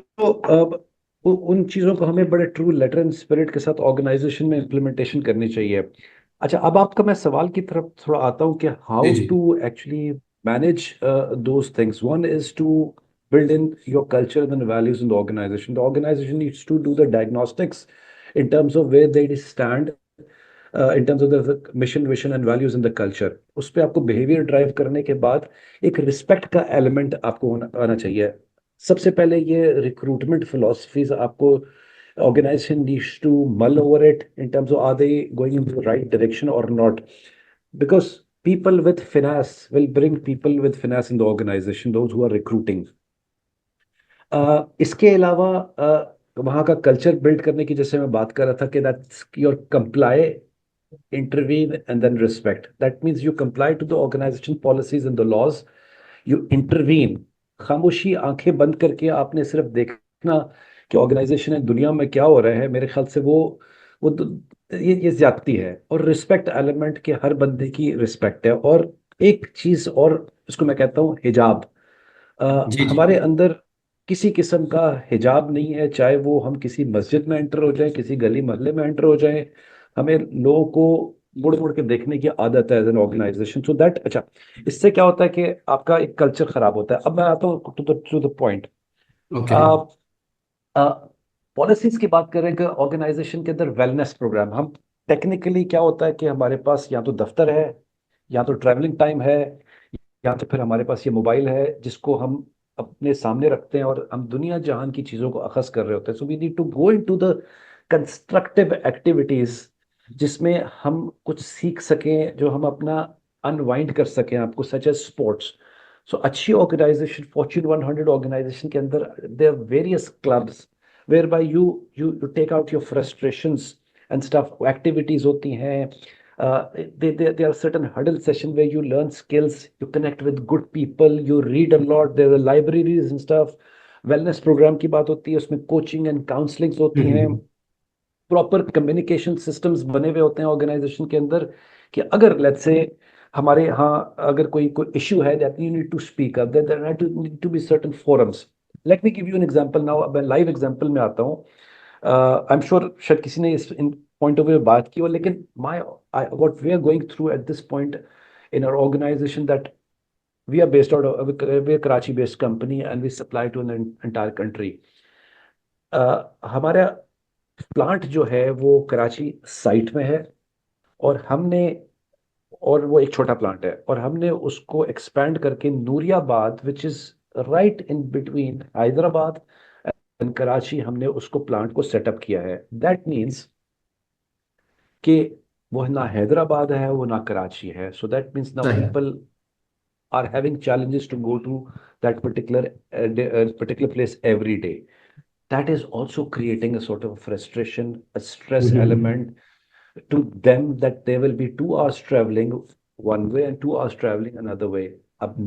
उन चीज़ों को हमें बड़े ट्रू लेटर एंड स्पिरिट के साथ ऑर्गेनाइजेशन में इम्प्लीमेंटेशन करनी चाहिए। अच्छा, अब आपका मैं सवाल की तरफ थोड़ा आता हूँ कि जी हाउ जी। To actually manage those things. One is to build in your culture and values in the organization. The organization needs to do the diagnostics in terms of where they stand in terms of the mission, vision and values in the culture. उस पे आपको behaviour drive करने के बाद एक respect का element आपको आना चाहिए। सबसे पहले ये रिक्रूटमेंट फिलोसफीज आपको organization needs to mull over it in terms of are they going in the right direction or not, because people with finesse will bring people with finesse in the organization, those who are recruiting. इसके अलावा वहाँ का culture build करने की, जैसे मैं बात कर रहा था कि that's your comply, intervene and then respect. That means you comply to the organization policies and the laws. You intervene. खामोशी आंखें बंद करके आपने सिर्फ देखना कि ऑर्गेनाइजेशन है, दुनिया में क्या हो रहा है, मेरे ख्याल से वो ये ज्यादती है। और रिस्पेक्ट एलिमेंट के हर बंदे की रिस्पेक्ट है। और एक चीज और, इसको मैं कहता हूँ हिजाब। जी जी। हमारे अंदर किसी किस्म का हिजाब नहीं है, चाहे वो हम किसी मस्जिद में एंटर हो जाए, किसी गली मोहल्ले में एंटर हो जाए, हमें लोगों को मुड़ मुड़ के देखने की आदत है as an organisation. So that, अच्छा, इससे क्या होता है कि आपका एक कल्चर खराब होता है। अब मैं आता हूँ to the point. Okay. Policies की बात करें कि ऑर्गेनाइजेशन के अंदर वेलनेस प्रोग्राम, हम टेक्निकली क्या होता है कि हमारे पास या तो दफ्तर है, या तो ट्रैवलिंग टाइम है, या तो फिर हमारे पास ये मोबाइल है जिसको हम अपने सामने रखते हैं और हम दुनिया जहान की चीज़ों को अखज़ कर रहे होते हैं। So we need to go into the constructive activities जिसमें हम कुछ सीख सकें, जो हम अपना अनवाइंड कर सकें आपको, सच एज स्पोर्ट्स। सो अच्छी ऑर्गेनाइजेशन, फॉर्च्यून 100 ऑर्गेनाइजेशन के अंदर there various clubs where by you take out your frustrations and stuff, activities होती हैं। There are certain huddle session where you learn skills, you connect with good people, you read a lot, there are libraries and stuff. Wellness program की बात होती है, उसमें coaching and counselings होती हैं, proper communication systems बने हुए होते हैं ऑर्गेनाइजेशन के अंदर कि अगर लेट्स से हमारे यहाँ अगर कोई इशू है, that you need to speak up, there need to be certain forums. Let me give you an example now. अब मैं लाइव एग्जांपल में आता हूँ। आई एम श्योर शायद किसी ने इस पॉइंट ऑफ व्यू बात की, और लेकिन my what we are going through at this point in our organisation, that we are based out of, we're a Karachi based company and we supply to an entire country. हमारा plant जो है वो Karachi site में है, और हमने, और वो एक छोटा प्लांट है, और हमने उसको एक्सपैंड करके Nooriabad, which is right in between Hyderabad and Karachi, हमने उसको प्लांट को सेटअप किया है. दैट मीन्स कि वो ना हैदराबाद है, वो ना कराची है. सो दैट मीन्स नाउ सही people are having challenges to go to that particular place every day. That is also creating a sort of frustration, a stress element to them, that they will be 2 hours traveling one way and 2 hours traveling another way.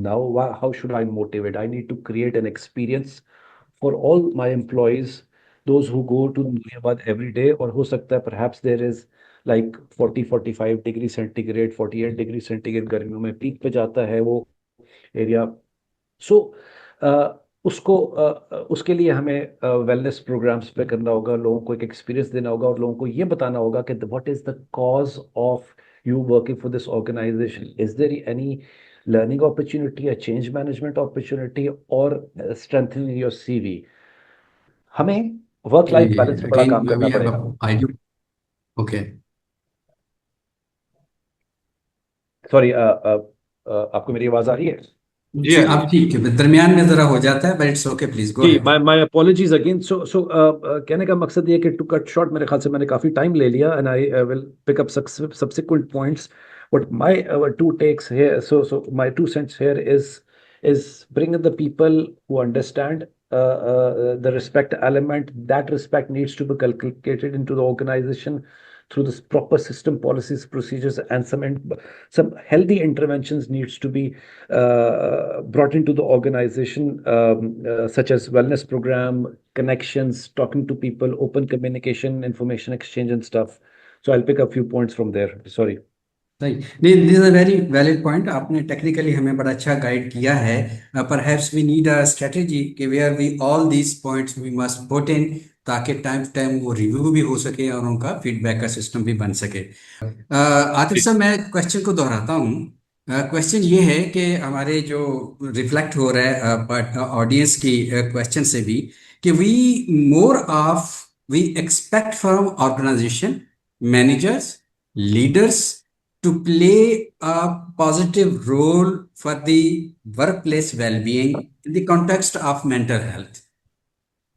Now, how should I motivate? I need to create an experience for all my employees, those who go to Nuriabad every day. Or ho sakta hai, perhaps there is like 40 45 degree centigrade, 48 degree centigrade गर्मियों में peak पे जाता है वो area. सो उसको उसके लिए हमें वेलनेस प्रोग्राम्स पे करना होगा, लोगों को एक एक्सपीरियंस देना होगा, और लोगों को ये बताना होगा कि what is the cause of you working for this organisation. Is there any learning opportunity, a change management opportunity, or strengthening your CV. हमें वर्क लाइफ बैलेंस पे बड़ा अगेन काम करना वी हैव पड़ेगा. आइडिया ओके सॉरी, आपको मेरी आवाज आ रही है? जी जी हाँ जी। अब ठीक है दरमियान में जरा हो जाता है but it's okay please go जी, ahead my apologies again. So कहने का मकसद ये है कि टू कट शॉर्ट, मेरे ख्याल से मैंने काफी टाइम ले लिया, and I will pick up subsequent points. But my two takes here, so my 2 cents here is bringing the people who understand the respect element. That respect needs to be calculated into the organization through this proper system, policies, procedures, and some healthy interventions needs to be brought into the organization, such as wellness program, connections, talking to people, open communication, information exchange, and stuff. So I'll pick a few points from there. Sorry. सही नहीं this is a very valid point आपने technically हमें बड़ा अच्छा guide किया है perhaps we need a strategy कि where we all these points we must put in ताकि टाइम टू टाइम वो रिव्यू भी हो सके और उनका फीडबैक का सिस्टम भी बन सके आतिफ साहब मैं क्वेश्चन को दोहराता हूँ क्वेश्चन ये है कि हमारे जो रिफ्लेक्ट हो रहा है ऑडियंस की क्वेश्चन से भी कि we more of we expect from organisation managers leaders to play a positive role for the workplace well-being in the context of mental health.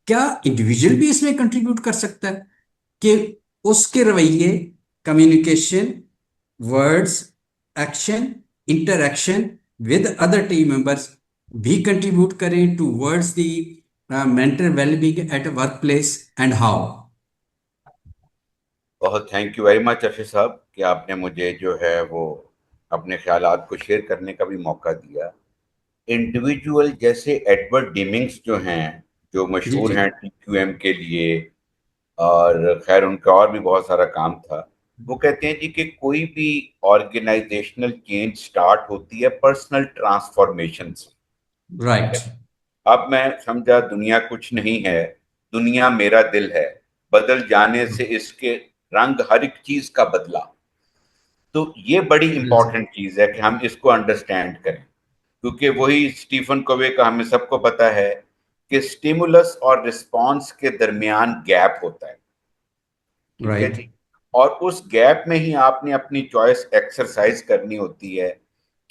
क्या इंडिविजुअल भी इसमें कंट्रीब्यूट कर सकता है कि उसके रवैये communication words action interaction with other team members भी कंट्रीब्यूट करें towards the mental wellbeing eight work place and how बहुत थैंक यू वेरी मच अफी साहब कि आपने मुझे जो है वो अपने ख्यालात को शेयर करने का भी मौका दिया. इंडिविजुअल जैसे एडवर्ड डिमिंग्स जो हैं, जो जी मशहूर जी हैं टीक्यूएम के लिए, और खैर उनका और भी बहुत सारा काम था, वो कहते हैं जी कि कोई भी ऑर्गेनाइजेशनल चेंज स्टार्ट होती है पर्सनल ट्रांसफॉर्मेशन से. राइट अब मैं समझा दुनिया कुछ नहीं है, दुनिया मेरा दिल है, बदल जाने से इसके रंग हर एक चीज का बदला. तो ये बड़ी इंपॉर्टेंट चीज है कि हम इसको अंडरस्टैंड करें, क्योंकि वही स्टीफन कोवे का हमें सबको पता है कि स्टिमुलस और रिस्पांस के दरमियान गैप होता है. ठीक है राइट जी. और उस गैप में ही आपने अपनी चॉइस एक्सरसाइज करनी होती है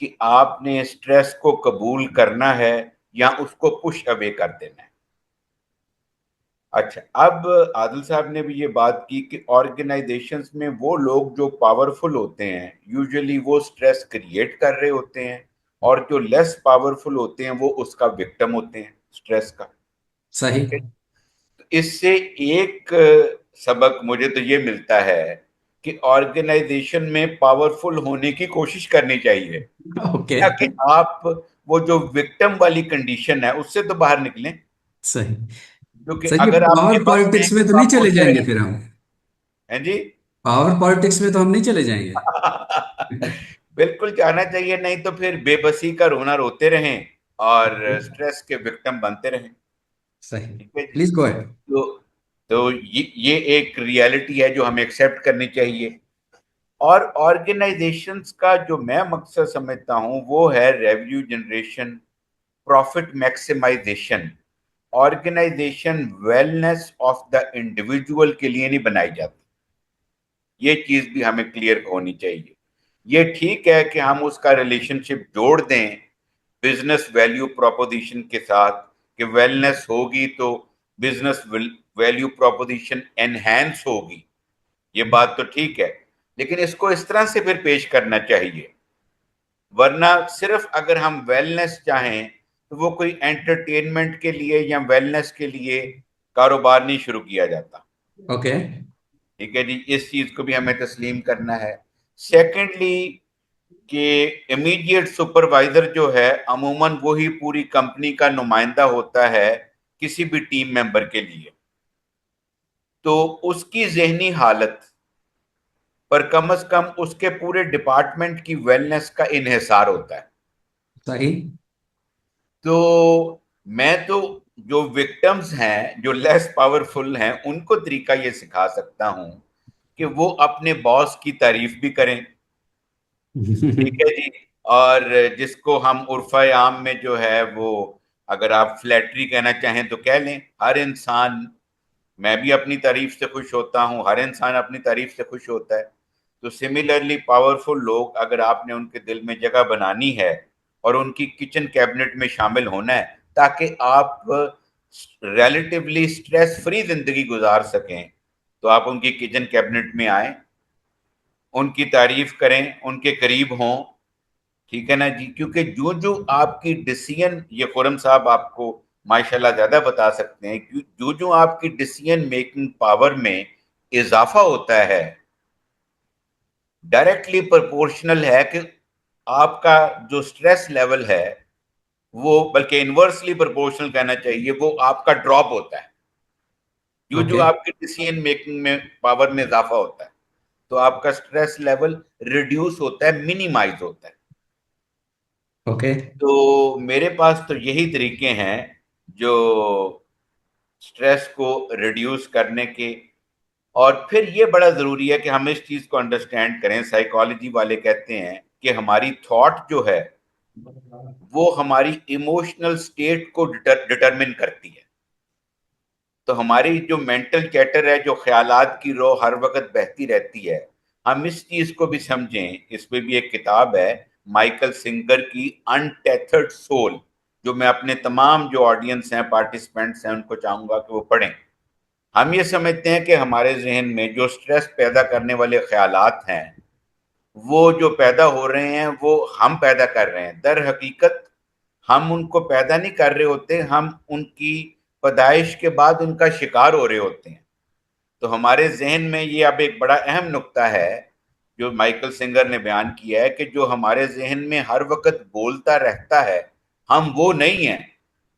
कि आपने स्ट्रेस को कबूल करना है या उसको पुश अवे कर देना है. अच्छा, अब आदिल साहब ने भी ये बात की कि ऑर्गेनाइजेशंस में वो लोग जो पावरफुल होते हैं यूजुअली वो स्ट्रेस क्रिएट कर रहे होते हैं, और जो लेस पावरफुल होते हैं वो उसका विक्टिम होते हैं स्ट्रेस का. सही ठीक है. तो इससे एक सबक मुझे तो ये मिलता है कि ऑर्गेनाइजेशन में पावरफुल होने की कोशिश करनी चाहिए, ओके ताकि आप वो जो विक्टिम वाली कंडीशन है उससे तो बाहर निकलें. सही क्योंकि सही अगर आपके पावर बस में पॉलिटिक्स में तो तो नहीं आप चले उड़ते जाएंगे रहें. फिर हम हैं जी. पावर पॉलिटिक्स में तो हम नहीं चले जाएंगे बिल्कुल जाना चाहिए, नहीं तो फिर बेबसी का रोना रोते रहें और स्ट्रेस के विक्टिम बनते रहें. सही ठीक है जी. प्लीज गो अहेड तो तो ये एक रियलिटी है जो हमें एक्सेप्ट करनी चाहिए। और ऑर्गेनाइजेशंस का जो मैं मकसद समझता हूं वो है revenue generation, profit maximisation. Organisation wellness of the individual के लिए नहीं बनाई जाती, ये चीज भी हमें क्लियर होनी चाहिए। ये ठीक है कि हम उसका रिलेशनशिप जोड़ दें बिजनेस वैल्यू प्रोपोजिशन के साथ, कि वेलनेस होगी तो बिजनेस वैल्यू प्रोपोजिशन एनहेंस होगी, ये बात तो ठीक है, लेकिन इसको इस तरह से फिर पेश करना चाहिए। वरना सिर्फ अगर हम वेलनेस चाहें तो वो कोई एंटरटेनमेंट के लिए या वेलनेस के लिए कारोबार नहीं शुरू किया जाता। ओके। ठीक है जी, इस चीज को भी हमें तस्लीम करना है। सेकेंडली कि इमीडिएट सुपरवाइजर जो है अमूमन वही पूरी कंपनी का नुमाइंदा होता है किसी भी टीम मेंबर के लिए, तो उसकी जहनी हालत पर कम से कम उसके पूरे डिपार्टमेंट की वेलनेस का इन्हिसार होता है। सही। तो मैं तो जो विक्टिम्स हैं, जो लेस पावरफुल हैं, उनको तरीका ये सिखा सकता हूं कि वो अपने बॉस की तारीफ भी करें। ठीक है जी। और जिसको हम उर्फा आम में जो है वो, अगर आप फ्लैटरी कहना चाहें तो कह लें, हर इंसान, मैं भी अपनी तारीफ से खुश होता हूँ, हर इंसान अपनी तारीफ से खुश होता है। तो सिमिलरली पावरफुल लोग, अगर आपने उनके दिल में जगह बनानी है और उनकी किचन कैबिनेट में शामिल होना है ताकि आप रिलेटिवली स्ट्रेस फ्री जिंदगी गुजार सकें, तो आप उनकी किचन कैबिनेट में आए, उनकी तारीफ करें, उनके करीब हों। ठीक है ना जी, क्योंकि जो जो आपकी डिसीजन, ये खुरम साहब आपको माशाल्लाह ज्यादा बता सकते हैं, जो जो आपकी डिसीजन मेकिंग पावर में इजाफा होता है, डायरेक्टली प्रोपोर्शनल है कि आपका जो स्ट्रेस लेवल है वो, बल्कि इनवर्सली प्रोपोर्शनल कहना चाहिए, वो आपका ड्रॉप होता है। जो जो ओके। आपकी डिसीजन मेकिंग में पावर में इजाफा होता है, तो आपका स्ट्रेस लेवल रिड्यूस होता है, मिनिमाइज होता है। ओके। तो मेरे पास तो यही तरीके हैं जो स्ट्रेस को रिड्यूस करने के। और फिर ये बड़ा जरूरी है कि हम इस चीज को अंडरस्टैंड करें, साइकोलॉजी वाले कहते हैं कि हमारी थॉट जो है वो हमारी इमोशनल स्टेट को डिटरमिन करती है। तो हमारी जो मेंटल चैटर है, जो ख्यालात की रो हर वक्त बहती रहती है, हम इस चीज को भी समझें। इसमें भी एक किताब है माइकल सिंगर की, अनटेथर्ड सोल, जो मैं अपने तमाम जो ऑडियंस हैं, पार्टिसिपेंट्स हैं, उनको चाहूंगा कि वो पढ़ें। हम ये समझते हैं कि हमारे जहन में जो स्ट्रेस पैदा करने वाले ख्यालात हैं, वो जो पैदा हो रहे हैं वो हम पैदा कर रहे हैं। दर हकीकत हम उनको पैदा नहीं कर रहे होते, हम उनकी पैदाइश के बाद उनका शिकार हो रहे होते हैं। तो हमारे जहन में ये अब एक बड़ा अहम नुक्ता है जो माइकल सिंगर ने बयान किया है, कि जो हमारे जहन में हर वक्त बोलता रहता है, हम वो नहीं हैं,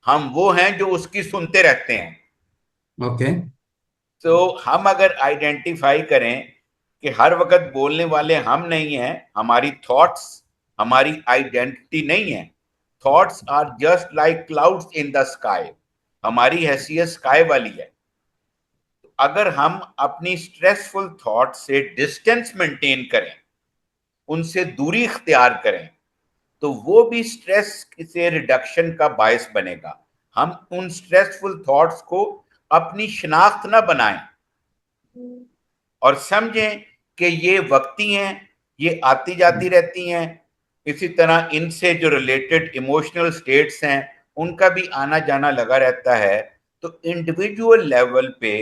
हम वो हैं जो उसकी सुनते रहते हैं। ओके। तो हम अगर आइडेंटिफाई करें कि हर वक्त बोलने वाले हम नहीं हैं, हमारी थॉट्स हमारी आइडेंटिटी नहीं है। Thoughts are just like clouds in the sky, हमारी हैसियत स्काई वाली है। अगर हम अपनी स्ट्रेसफुल थॉट से डिस्टेंस मेंटेन करें, उनसे दूरी इख्तियार करें, तो वो भी स्ट्रेस से रिडक्शन का बायस बनेगा। हम उन स्ट्रेसफुल थॉट्स को अपनी शनाख्त ना बनाएं और समझें कि ये वक्ती हैं, ये आती जाती रहती हैं। इसी तरह इनसे जो रिलेटेड इमोशनल स्टेट्स हैं, उनका भी आना जाना लगा रहता है। तो इंडिविजुअल लेवल पे,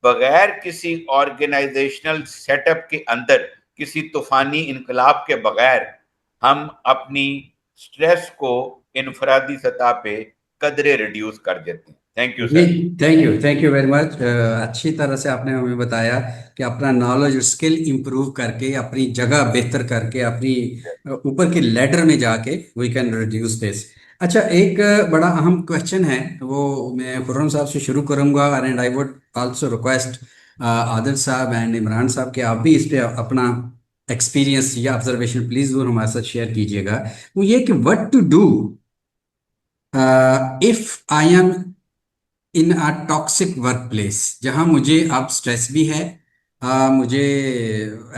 बगैर किसी ऑर्गेनाइजेशनल सेटअप के अंदर, किसी तूफानी इनकलाब के बगैर, हम अपनी स्ट्रेस को इनफरादी सतह पे कदरे रिड्यूस कर देते हैं। थैंक यू जी। Sir. Thank you very much. अच्छी तरह से आपने हमें बताया कि अपना नॉलेज और स्किल इंप्रूव करके, अपनी जगह बेहतर करके, अपनी ऊपर की लेडर में जाके वी कैन रिड्यूस दिस। अच्छा, एक बड़ा अहम क्वेश्चन है, वो मैं खुर्रम साहब से शुरू करूंगा, and I would also request Adil साहब एंड इमरान साहब कि आप भी इस पे अपना एक्सपीरियंस या ऑब्जर्वेशन प्लीज जरूर हमारे साथ शेयर कीजिएगा। वो ये कि what to do if I am in a toxic work place, जहाँ मुझे अब स्ट्रेस भी है, मुझे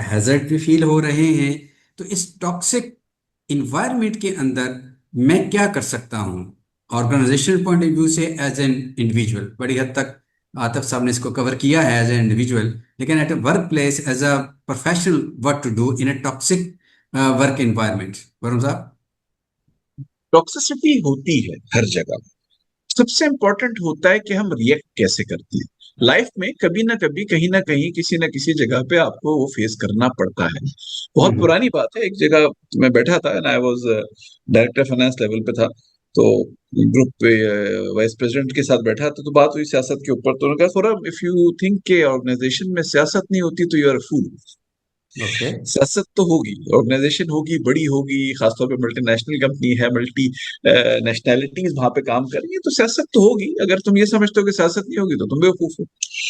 हैजर्ड भी फील हो रहे हैं, तो इस टॉक्सिक इन्वायरमेंट के अंदर मैं क्या कर सकता हूँ ऑर्गेनाइजेशनल पॉइंट ऑफ व्यू से एज एन इंडिविजुअल? बड़ी हद तक आतिफ साहब ने इसको कवर किया है एज एन इंडिविजुअल, लेकिन at a work place as a professional, what to do in a toxic work environment? Varun साहब। टॉक्सिसिटी होती है हर जगह। सबसे इंपॉर्टेंट होता है कि हम रिएक्ट कैसे करते हैं। लाइफ में कभी ना कहीं किसी ना किसी जगह पे आपको वो फेस करना पड़ता है। बहुत पुरानी बात है, एक जगह मैं बैठा था and I was director finance level पे था, तो ग्रुप पे वाइस प्रेसिडेंट के साथ बैठा था, तो बात हुई सियासत के ऊपर। तो उन्होंने कहा, थोड़ा इफ यू थिंक के ऑर्गेनाइजेशन में सियासत नहीं होती तो you are a fool. Okay. सियासत तो होगी, ऑर्गेनाइजेशन होगी, बड़ी होगी, खासतौर पे मल्टीनेशनल कंपनी है, मल्टी नेशनैलिटीज वहां पे काम कर रही है, तो सियासत तो होगी। अगर तुम ये समझते हो कि सियासत नहीं होगी तो तुम बेवकूफ हो।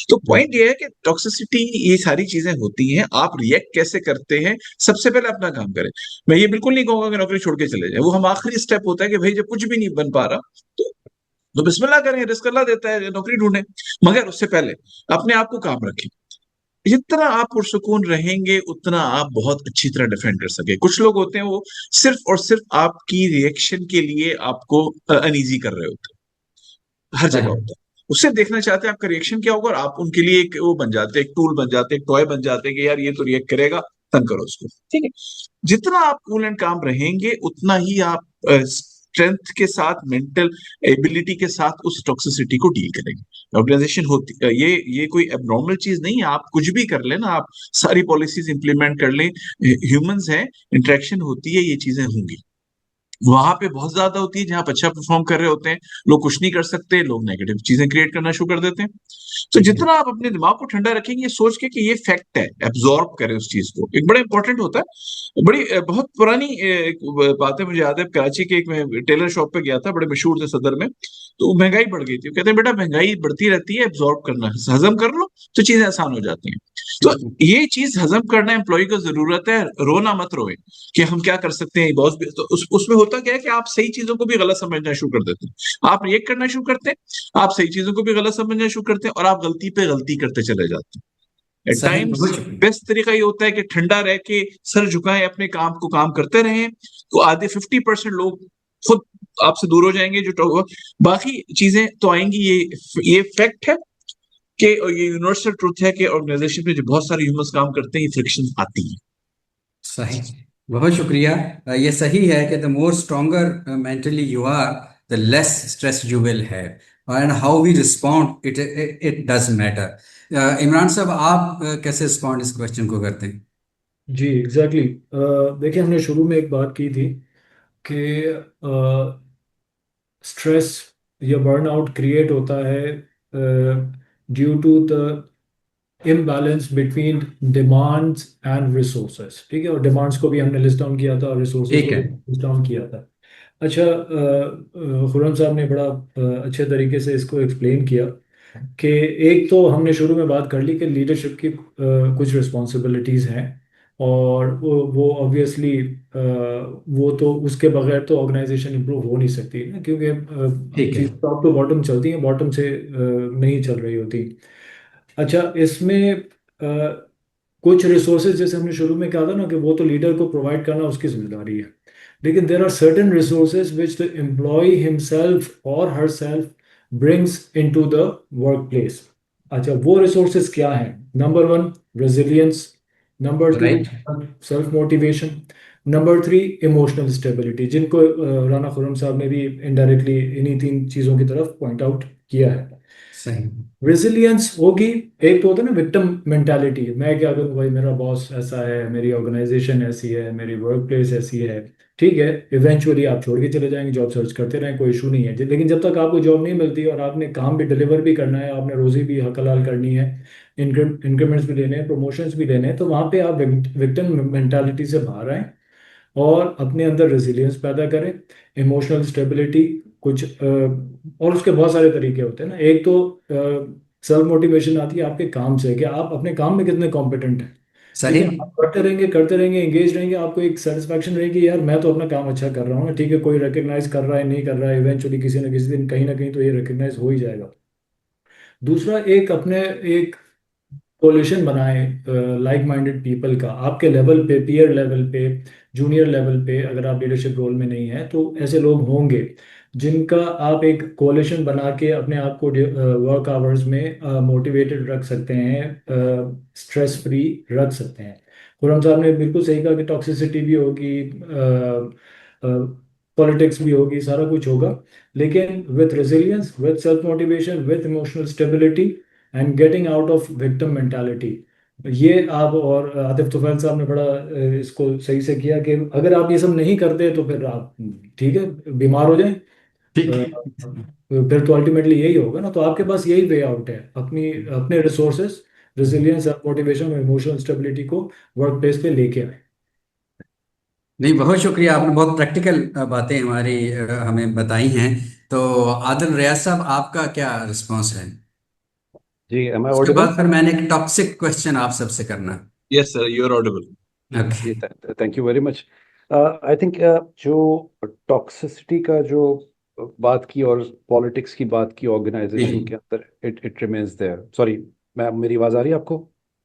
तो पॉइंट ये है कि टॉक्सिसिटी, ये सारी चीजें होती हैं, आप रिएक्ट कैसे करते हैं। सबसे पहले अपना काम करें। मैं ये बिल्कुल नहीं कहूंगा कि नौकरी छोड़ के चले जाए, वो हम आखिरी स्टेप होता है कि भाई जब कुछ भी नहीं बन पा रहा तो बिस्मिल्लाह करें, रिस्क अल्लाह देता है, नौकरी ढूंढें। मगर उससे पहले अपने आप को काम रखें। जितना आप पुरसुकून रहेंगे उतना आप बहुत अच्छी तरह डिफेंड कर सके। कुछ लोग होते हैं वो सिर्फ और सिर्फ आपकी रिएक्शन के लिए आपको अनईजी कर रहे होते हैं, हर जगह सही। होता है। उससे देखना चाहते हैं आपका रिएक्शन क्या होगा, और आप उनके लिए एक वो बन जाते हैं, एक टूल बन जाते हैं, एक टॉय बन जाते हैं कि यार ये तो रिएक्ट करेगा, तंग करो उसको। ठीक है, जितना आप कूल एंड काम रहेंगे उतना ही आप स्ट्रेंथ के साथ, मेंटल एबिलिटी के साथ उस टॉक्सिसिटी को डील करेंगे। ऑर्गेनाइजेशन होती ये कोई एबनॉर्मल चीज नहीं है। आप कुछ भी कर लेना, आप सारी पॉलिसीज इंप्लीमेंट कर लें, ह्यूमंस हैं, इंटरेक्शन होती है, ये चीजें होंगी। वहां पे बहुत ज्यादा होती है, जहां आप अच्छा परफॉर्म कर रहे होते हैं, लोग कुछ नहीं कर सकते, लोग नेगेटिव चीजें क्रिएट करना शुरू कर देते हैं। तो जितना आप अपने दिमाग को ठंडा रखेंगे, ये सोच के कि ये फैक्ट है, एब्जॉर्ब करें उस चीज को, एक बड़ा इंपॉर्टेंट होता है। बड़ी बहुत पुरानी एक बात है, मुझे याद है, कराची के एक मैं टेलर शॉप पे गया था, बड़े मशहूर थे सदर में। तो महंगाई बढ़ गई थी, वो कहते हैं बेटा महंगाई बढ़ती रहती है, एब्जॉर्ब करना है, हजम कर लो तो चीजें आसान हो जाती हैं। तो ये चीज हजम करना एम्प्लॉय को जरूरत है, रोना मत रोए कि हम क्या कर सकते हैं बॉस भी। तो उसमें होता क्या है कि आप सही चीजों को भी गलत समझना शुरू कर देते हैं, आप रिएक्ट करना शुरू करते हैं, आप सही चीजों को भी गलत समझना शुरू करते हैं, और आप गलती पे गलती करते चले जाते हैं। एट सही, टाइम्स बहुत शुक्रिया। बेस्ट तरीका ये होता है कि ठंडा रह के सर झुकाएं, अपने काम को काम करते रहें, तो आधे 50% लोग खुद आपसे दूर हो जाएंगे। जो बाकी चीजें तो आएंगी। ये फैक्ट है कि, और ये यूनिवर्सल ट्रुथ है कि ऑर्गेनाइजेशन में जो बहुत सारे ह्यूमंस काम करते हैं, ये फ्रिक्शन आती है। सही, बहुत शुक्रिया। ये सही है कि the more stronger mentally you are, the less stress you will have, and how we respond it it does matter. Imran साहब, आप कैसे रिस्पॉन्ड इस क्वेश्चन को करते हैं? जी एग्जैक्टली। देखिए, हमने शुरू में एक बात की थी कि स्ट्रेस या बर्नआउट क्रिएट होता है due to the imbalance between demands and resources. ठीक है, और डिमांड्स को भी हमने लिस्ट डाउन किया था और रिसोर्सेज ठीक को है। भी लिस्ट डाउन किया था। अच्छा, खुर्रम साहब ने बड़ा अच्छे तरीके से इसको एक्सप्लेन किया कि एक तो हमने शुरू में बात कर ली कि लीडरशिप की कुछ रिस्पॉन्सिबिलिटीज़ हैं, और वो ऑब्वियसली वो तो उसके बगैर तो ऑर्गेनाइजेशन इंप्रूव हो नहीं सकती ना, क्योंकि ठीक है। चीज़ टॉप टू बॉटम चलती हैं, बॉटम से नहीं चल रही होती। अच्छा, इसमें कुछ रिसोर्सेज जैसे हमने शुरू में कहा था ना कि वो तो लीडर को प्रोवाइड करना उसकी जिम्मेदारी है, लेकिन there are certain resources which the employ himself और herself brings into the work place. अच्छा, वो रिसोर्सेज क्या हैं? Number one, resilience. Number two, right. Self motivation. Number three, emotional stability, जिनको राना खुर्रम साहब ने भी इनडायरेक्टली इन्हीं तीन चीज़ों की तरफ पॉइंट आउट किया है। सही। रेजिलियंस होगी, एक तो होता है ना विक्टिम मेंटालिटी, मैं क्या करूं भाई, मेरा बॉस ऐसा है, मेरी ऑर्गेनाइजेशन ऐसी है, मेरी वर्क प्लेस ऐसी है। ठीक है, इवेंचुअली आप छोड़ के चले जाएंगे, जॉब सर्च करते रहें, कोई इशू नहीं है। लेकिन जब तक आपको जॉब नहीं मिलती और आपने काम भी डिलीवर भी करना है, आपने रोजी भी हक हलाल करनी है, इंक्रीमेंट्स भी लेने हैं, प्रमोशंस भी लेने हैं, तो वहां पे आप विक्टिम मेंटालिटी से बाहर आए और अपने अंदर रेजिलियंस पैदा करें, इमोशनल स्टेबिलिटी। कुछ और उसके बहुत सारे तरीके होते हैं ना। एक तो सेल्फ मोटिवेशन आती है आपके काम से, कि आप अपने काम में कितने कॉम्पिटेंट हैं। ठीक सही। है, आप करते रहेंगे, एंगेज रहेंगे, आपको एक सेटिस्फैक्शन रहेगी, यार मैं तो अपना काम अच्छा कर रहा हूँ ना। ठीक है, कोई रिकग्नाइज कर रहा है नहीं कर रहा है, इवेंचुअली किसी ना किसी दिन कहीं ना कहीं तो ये रिकग्नाइज हो ही जाएगा। दूसरा, एक अपने एक कोलिशन बनाए लाइक माइंडेड पीपल का, आपके लेवल पे, पीयर लेवल पे, जूनियर लेवल पे, अगर आप लीडरशिप रोल में नहीं है तो ऐसे लोग होंगे जिनका आप एक कोलिशन बना के अपने आप को वर्क आवर्स में मोटिवेटेड रख सकते हैं, स्ट्रेस फ्री रख सकते हैं। खुरम साहब ने बिल्कुल सही कहा कि टॉक्सिसिटी भी होगी, पॉलिटिक्स भी होगी, सारा कुछ होगा, लेकिन with resilience, with self motivation, with emotional stability and getting out of victim mentality, ये आप, और आतिफ तुफैल साहब ने बड़ा इसको सही से किया कि अगर आप ये सब नहीं करते तो फिर आप, ठीक है, बीमार हो जाएं, ठीक फिर तो अल्टीमेटली यही होगा ना। तो आपके पास यही वे आउट है, अपने रिसोर्सेज, रेजिलियंस, मोटिवेशन और इमोशनल स्टेबिलिटी को वर्क प्लेस पे लेके आए। नहीं, बहुत शुक्रिया, आपने बहुत प्रैक्टिकल बातें हमारी हमें बताई हैं। तो आदिल रियाज साहब, आपका क्या रिस्पांस है? जी, एम आई उसके ऑडिबल? बाद फिर मैंने एक टॉक्सिक क्वेश्चन आप सबसे करना। Yes sir, you are audible. Okay. जी, thank you very much. I think जो टॉक्सिसिटी का जो बात की और पॉलिटिक्स की बात की जी ऑर्गेनाइजेशन के अंदर, it it remains there. Sorry, मैं मेरी आवाज आ रही है आपको?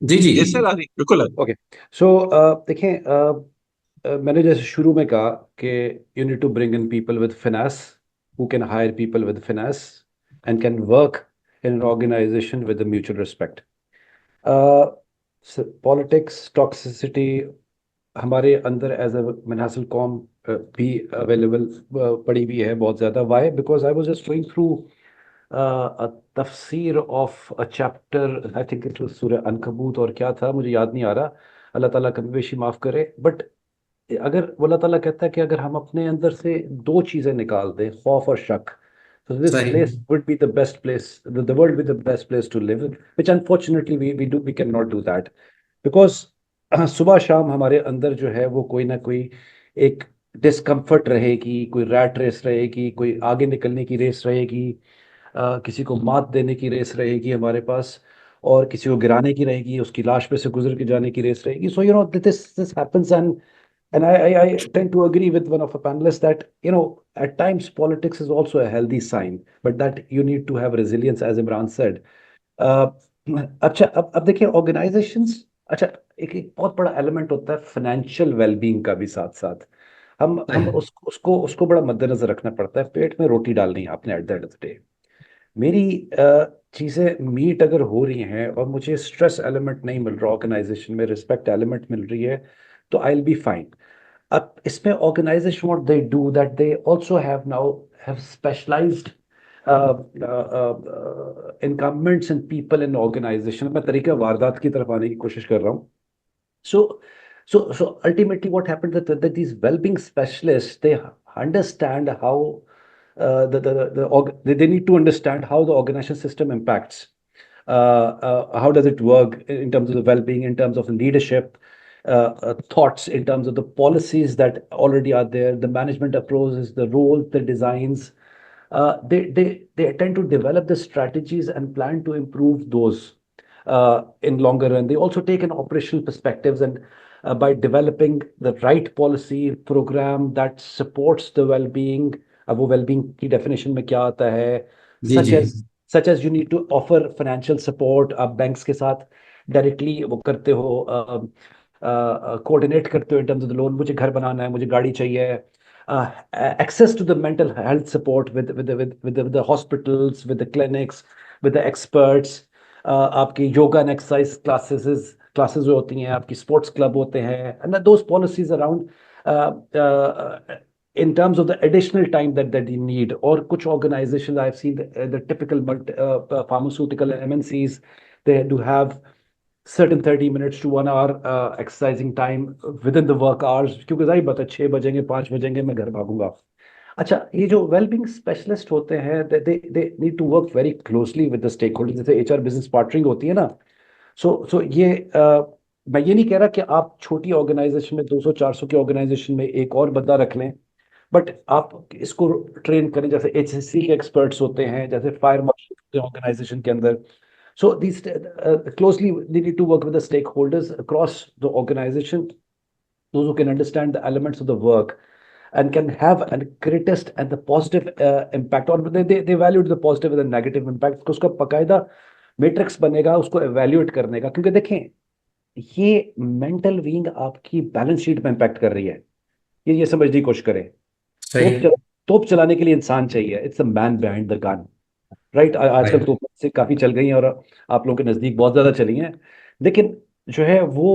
जी जी यस सर, आ रही, बिल्कुल आ रही। ओके। सो देखें, मैंने जैसे शुरू में कहा कि you need to bring in people with finesse, who can hire people with finesse and can work in an organisation with mutual respect. Politics, toxicity हमारे अंदर एज अ मनहसल कौम भी अवेलेबल पड़ी हुई है बहुत ज़्यादा। Why? Because I was just going through a तफसीर of a chapter, I think it was सूरह अनकबूत, और क्या था मुझे याद नहीं आ रहा, अल्लाह ताला कमी बेशी माफ़ करे। बट अगर वो अल्लाह ताला कहता है कि अगर हम अपने अंदर से दो चीज़ें निकाल दें, खौफ और शक, so this सही। place would be the best place, the world would be the best place to live, which unfortunately we cannot do that, because सुबह शाम हमारे अंदर जो है वो कोई ना कोई एक डिस्कम्फर्ट रहेगी, कोई रैट रेस रहेगी, कोई आगे निकलने की रेस रहेगी, किसी को मात देने की रेस रहेगी हमारे पास, और किसी को गिराने की रहेगी, उसकी लाश पे से गुजर के जाने की रेस रहेगी। So you know this happens, and I tend to agree with one of the panelists that, you know, at times politics is also a healthy sign, but that you need to have resilience, as Imran said. uh, अच्छा, अब देखिए organisations, अच्छा, एक एक बहुत बड़ा element होता है फाइनेंशियल वेलबींग का भी साथ साथ। हम सही। उसको उसको बड़ा मद्देनजर रखना पड़ता है। पेट में रोटी डालनी है आपने at the end of the day. मेरी चीज़ें मीट अगर हो रही हैं और मुझे स्ट्रेस एलिमेंट नहीं मिल रहा, ऑर्गेनाइजेशन में रिस्पेक्ट एलिमेंट मिल रही है, तो आई विल बी फाइन। अब इसमें organisation what they do that they also have specialised incumbents and people in organisation. मैं तरीका वारदात की तरफ आने की कोशिश कर रहा हूँ। So, so ultimately, what happened that these well-being specialists, they understand how they need to understand how the organization system impacts. How does it work in terms of the well-being, in terms of leadership, thoughts, in terms of the policies that already are there, the management approaches, the roles, the designs. They tend to develop the strategies and plan to improve those in longer run. They also take an operational perspectives, and by developing the right policy program that supports the well-being, अब वो well-being की definition में क्या आता है, जी such ji as such as you need to offer financial support, आप banks के साथ directly वो करते हो, coordinate करते हो in terms of the loan, मुझे घर बनाना है, मुझे गाड़ी चाहिए, access to the mental health support with the hospitals, with the clinics, with the experts, आपकी योगा एंड एक्सरसाइज क्लासेस जो होती हैं, आपकी स्पोर्ट्स क्लब होते हैं, and those policies around in terms of the additional time that you need. Or कुछ organizations I've seen the typical pharmaceutical MNCs, they do have certain 30 minutes to 1 hour exercising time within the work hours, क्योंकि जाहिर बात है 6 बजेंगे 5 बजेंगे मैं घर भागूंगा। अच्छा, ये जो वेलबींग स्पेशलिस्ट होते हैं, they need to work very closely with the stakeholder, जैसे एचआर बिजनेस पार्टनरिंग होती है ना। सो ये मैं ये नहीं कह रहा कि आप छोटी ऑर्गेनाइजेशन में 200-400 की ऑर्गेनाइजेशन में एक और बंदा रख लें, बट आप इसको ट्रेन करें, जैसे एचएससी के एक्सपर्ट्स होते हैं, जैसे फायर मार्शल होते हैं ऑर्गेनाइजेशन के अंदर। So this closely they need to work with the stakeholders across the organisation, those who can understand the elements of the work. and can have a greatest and the positive impact, और they evaluate the positive and the negative impact, तो उसका बकायदा matrix बनेगा उसको evaluate करने का, क्योंकि देखें ये मेंटल विंग आपकी बैलेंस शीट में इम्पैक्ट कर रही है। ये समझने की कोशिश करें। सही। तोप चलाने के लिए इंसान चाहिए, it's a man behind the gun, right. आजकल राइट। तोप से काफी चल गई हैं और आप लोगों के नजदीक बहुत ज्यादा चली हैं, लेकिन जो है वो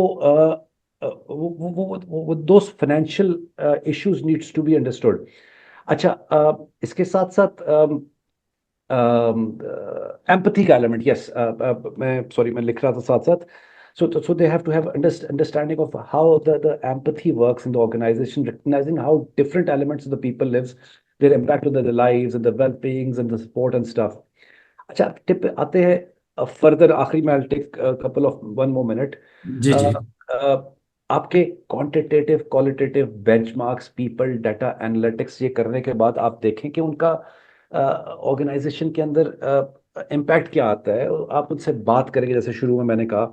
those financial issues needs to be understood. अच्छा, इसके साथ साथ एम्पथी का एलिमेंट, यस, मैं लिख रहा था साथ साथ। So they have to have understanding of how the empathy works in the organization, recognizing how different elements of the people lives, their impact on their lives and the well-beings and the support and stuff. अच्छा, tip आते हैं further आखिरी में, I'll take a couple of one more minute. जी जी। आपके quantitative qualitative benchmarks, people data analytics ये करने के बाद आप देखें कि उनका ऑर्गेनाइजेशन के अंदर इम्पैक्ट क्या आता है, आप उनसे बात करेंगे। जैसे शुरू में मैंने कहा,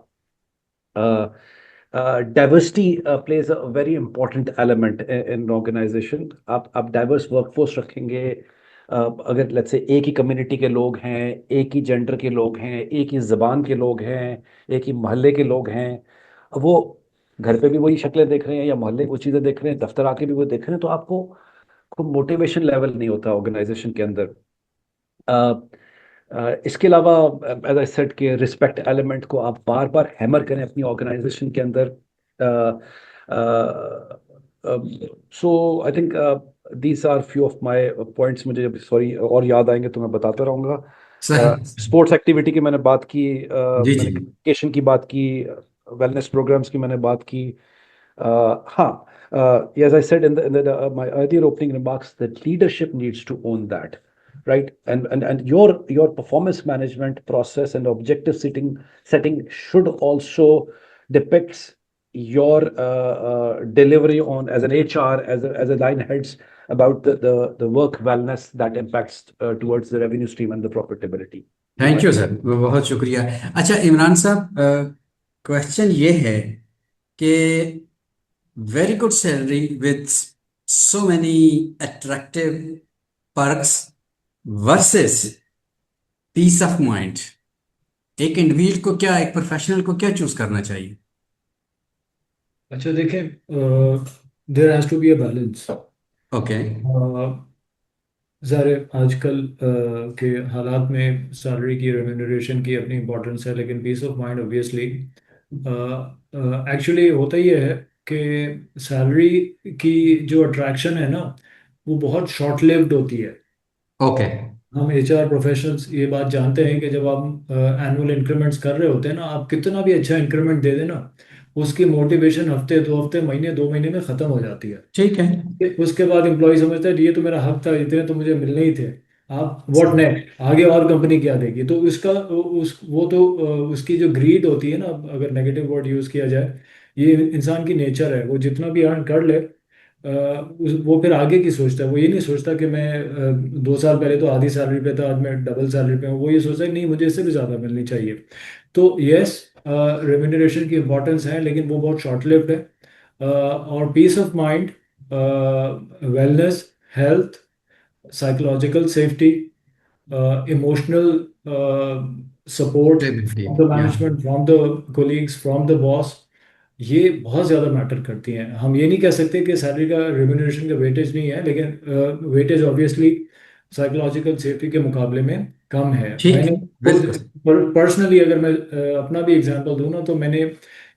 diversity plays a very important element in organisation. आप डाइवर्स वर्कफोर्स रखेंगे, अगर लेट्स से एक ही कम्युनिटी के लोग हैं, एक ही जेंडर के लोग हैं, एक ही जबान के लोग हैं, एक ही मोहल्ले के लोग हैं, वो घर पे भी वही शक्लें देख रहे हैं या मोहल्ले की वो चीज़ें देख रहे हैं, दफ्तर आके भी वो देख रहे हैं, तो आपको मोटिवेशन लेवल नहीं होता ऑर्गेनाइजेशन के अंदर। इसके अलावा एज आई सेड के रिस्पेक्ट एलिमेंट को आप बार बार हैमर करें अपनी ऑर्गेनाइजेशन के अंदर। So I think these are few of my points. मुझे जब सॉरी और याद आएंगे तो मैं बताता रहूंगा। सही। स्पोर्ट्स एक्टिविटी की मैंने बात की, जी मैंने जी। कम्युनिकेशन की बात की, वेलनेस प्रोग्राम्स की मैंने बात की। हाँ, as I said in my earlier opening remarks, that leadership needs to own that, right? And your performance management process and objective setting should also depicts your delivery on as an HR, as a line heads about the work wellness that impacts towards the revenue stream and the profitability. Thank you sir, बहुत शुक्रिया। अच्छा इमरान साहब, question ये है कि very good salary with so many attractive perks versus peace of mind, एक individual को क्या, एक प्रोफेशनल को क्या चूज करना चाहिए? अच्छा देखें, there has to be a balance. Okay. ज़ाहिर है आजकल के हालात में सैलरी की, रेम्यूनरेशन की अपनी इम्पोर्टेंस है, लेकिन peace of mind obviously actually होता ही है कि सैलरी की जो अट्रैक्शन है ना, वो बहुत शॉर्ट लिव्ड होती है। ओके। हम एचआर प्रोफेशनल्स ये बात जानते हैं कि जब आप एनुअल इंक्रीमेंट्स कर रहे होते हैं ना, आप कितना भी अच्छा इंक्रीमेंट दे देना, उसकी मोटिवेशन हफ्ते, 2 हफ्ते, महीने, 2 महीने में ख़त्म हो जाती है। ठीक है। उसके बाद एम्प्लॉय समझता है ये तो मेरा हक था, इतने तो मुझे मिलने ही थे। आप व्हाट नेक्स्ट, आगे और कंपनी क्या देगी? तो उसका उस वो तो उसकी जो ग्रीड होती है ना, अगर नेगेटिव वर्ड यूज़ किया जाए, ये इंसान की नेचर है। वो जितना भी अर्न कर ले, वो फिर आगे की सोचता है। वो ये नहीं सोचता कि मैं 2 साल पहले तो आधी सैलरी पे था, आज मैं डबल सैलरी पे हूँ। वो ये सोचता है नहीं, मुझे इससे भी ज़्यादा मिलनी चाहिए। तो यस, रेम्यूनरेशन की इम्पोर्टेंस है, लेकिन वो बहुत शॉर्ट लिव्ड है। और peace of mind, wellness, health, psychological safety, emotional support Stability, from the yeah. Management, from the colleagues, from the boss, ये बहुत ज़्यादा मैटर करती हैं। हम ये नहीं कह सकते कि सैलरी का, रेम्यूनरेशन का वेटेज नहीं है, लेकिन वेटेज ऑब्वियसली साइकोलॉजिकल सेफ्टी के मुकाबले में कम है। ठीक मैंने है, खुद बिल्कुल। पर्सनली, अगर मैं अपना भी एग्जांपल दूं ना, तो मैंने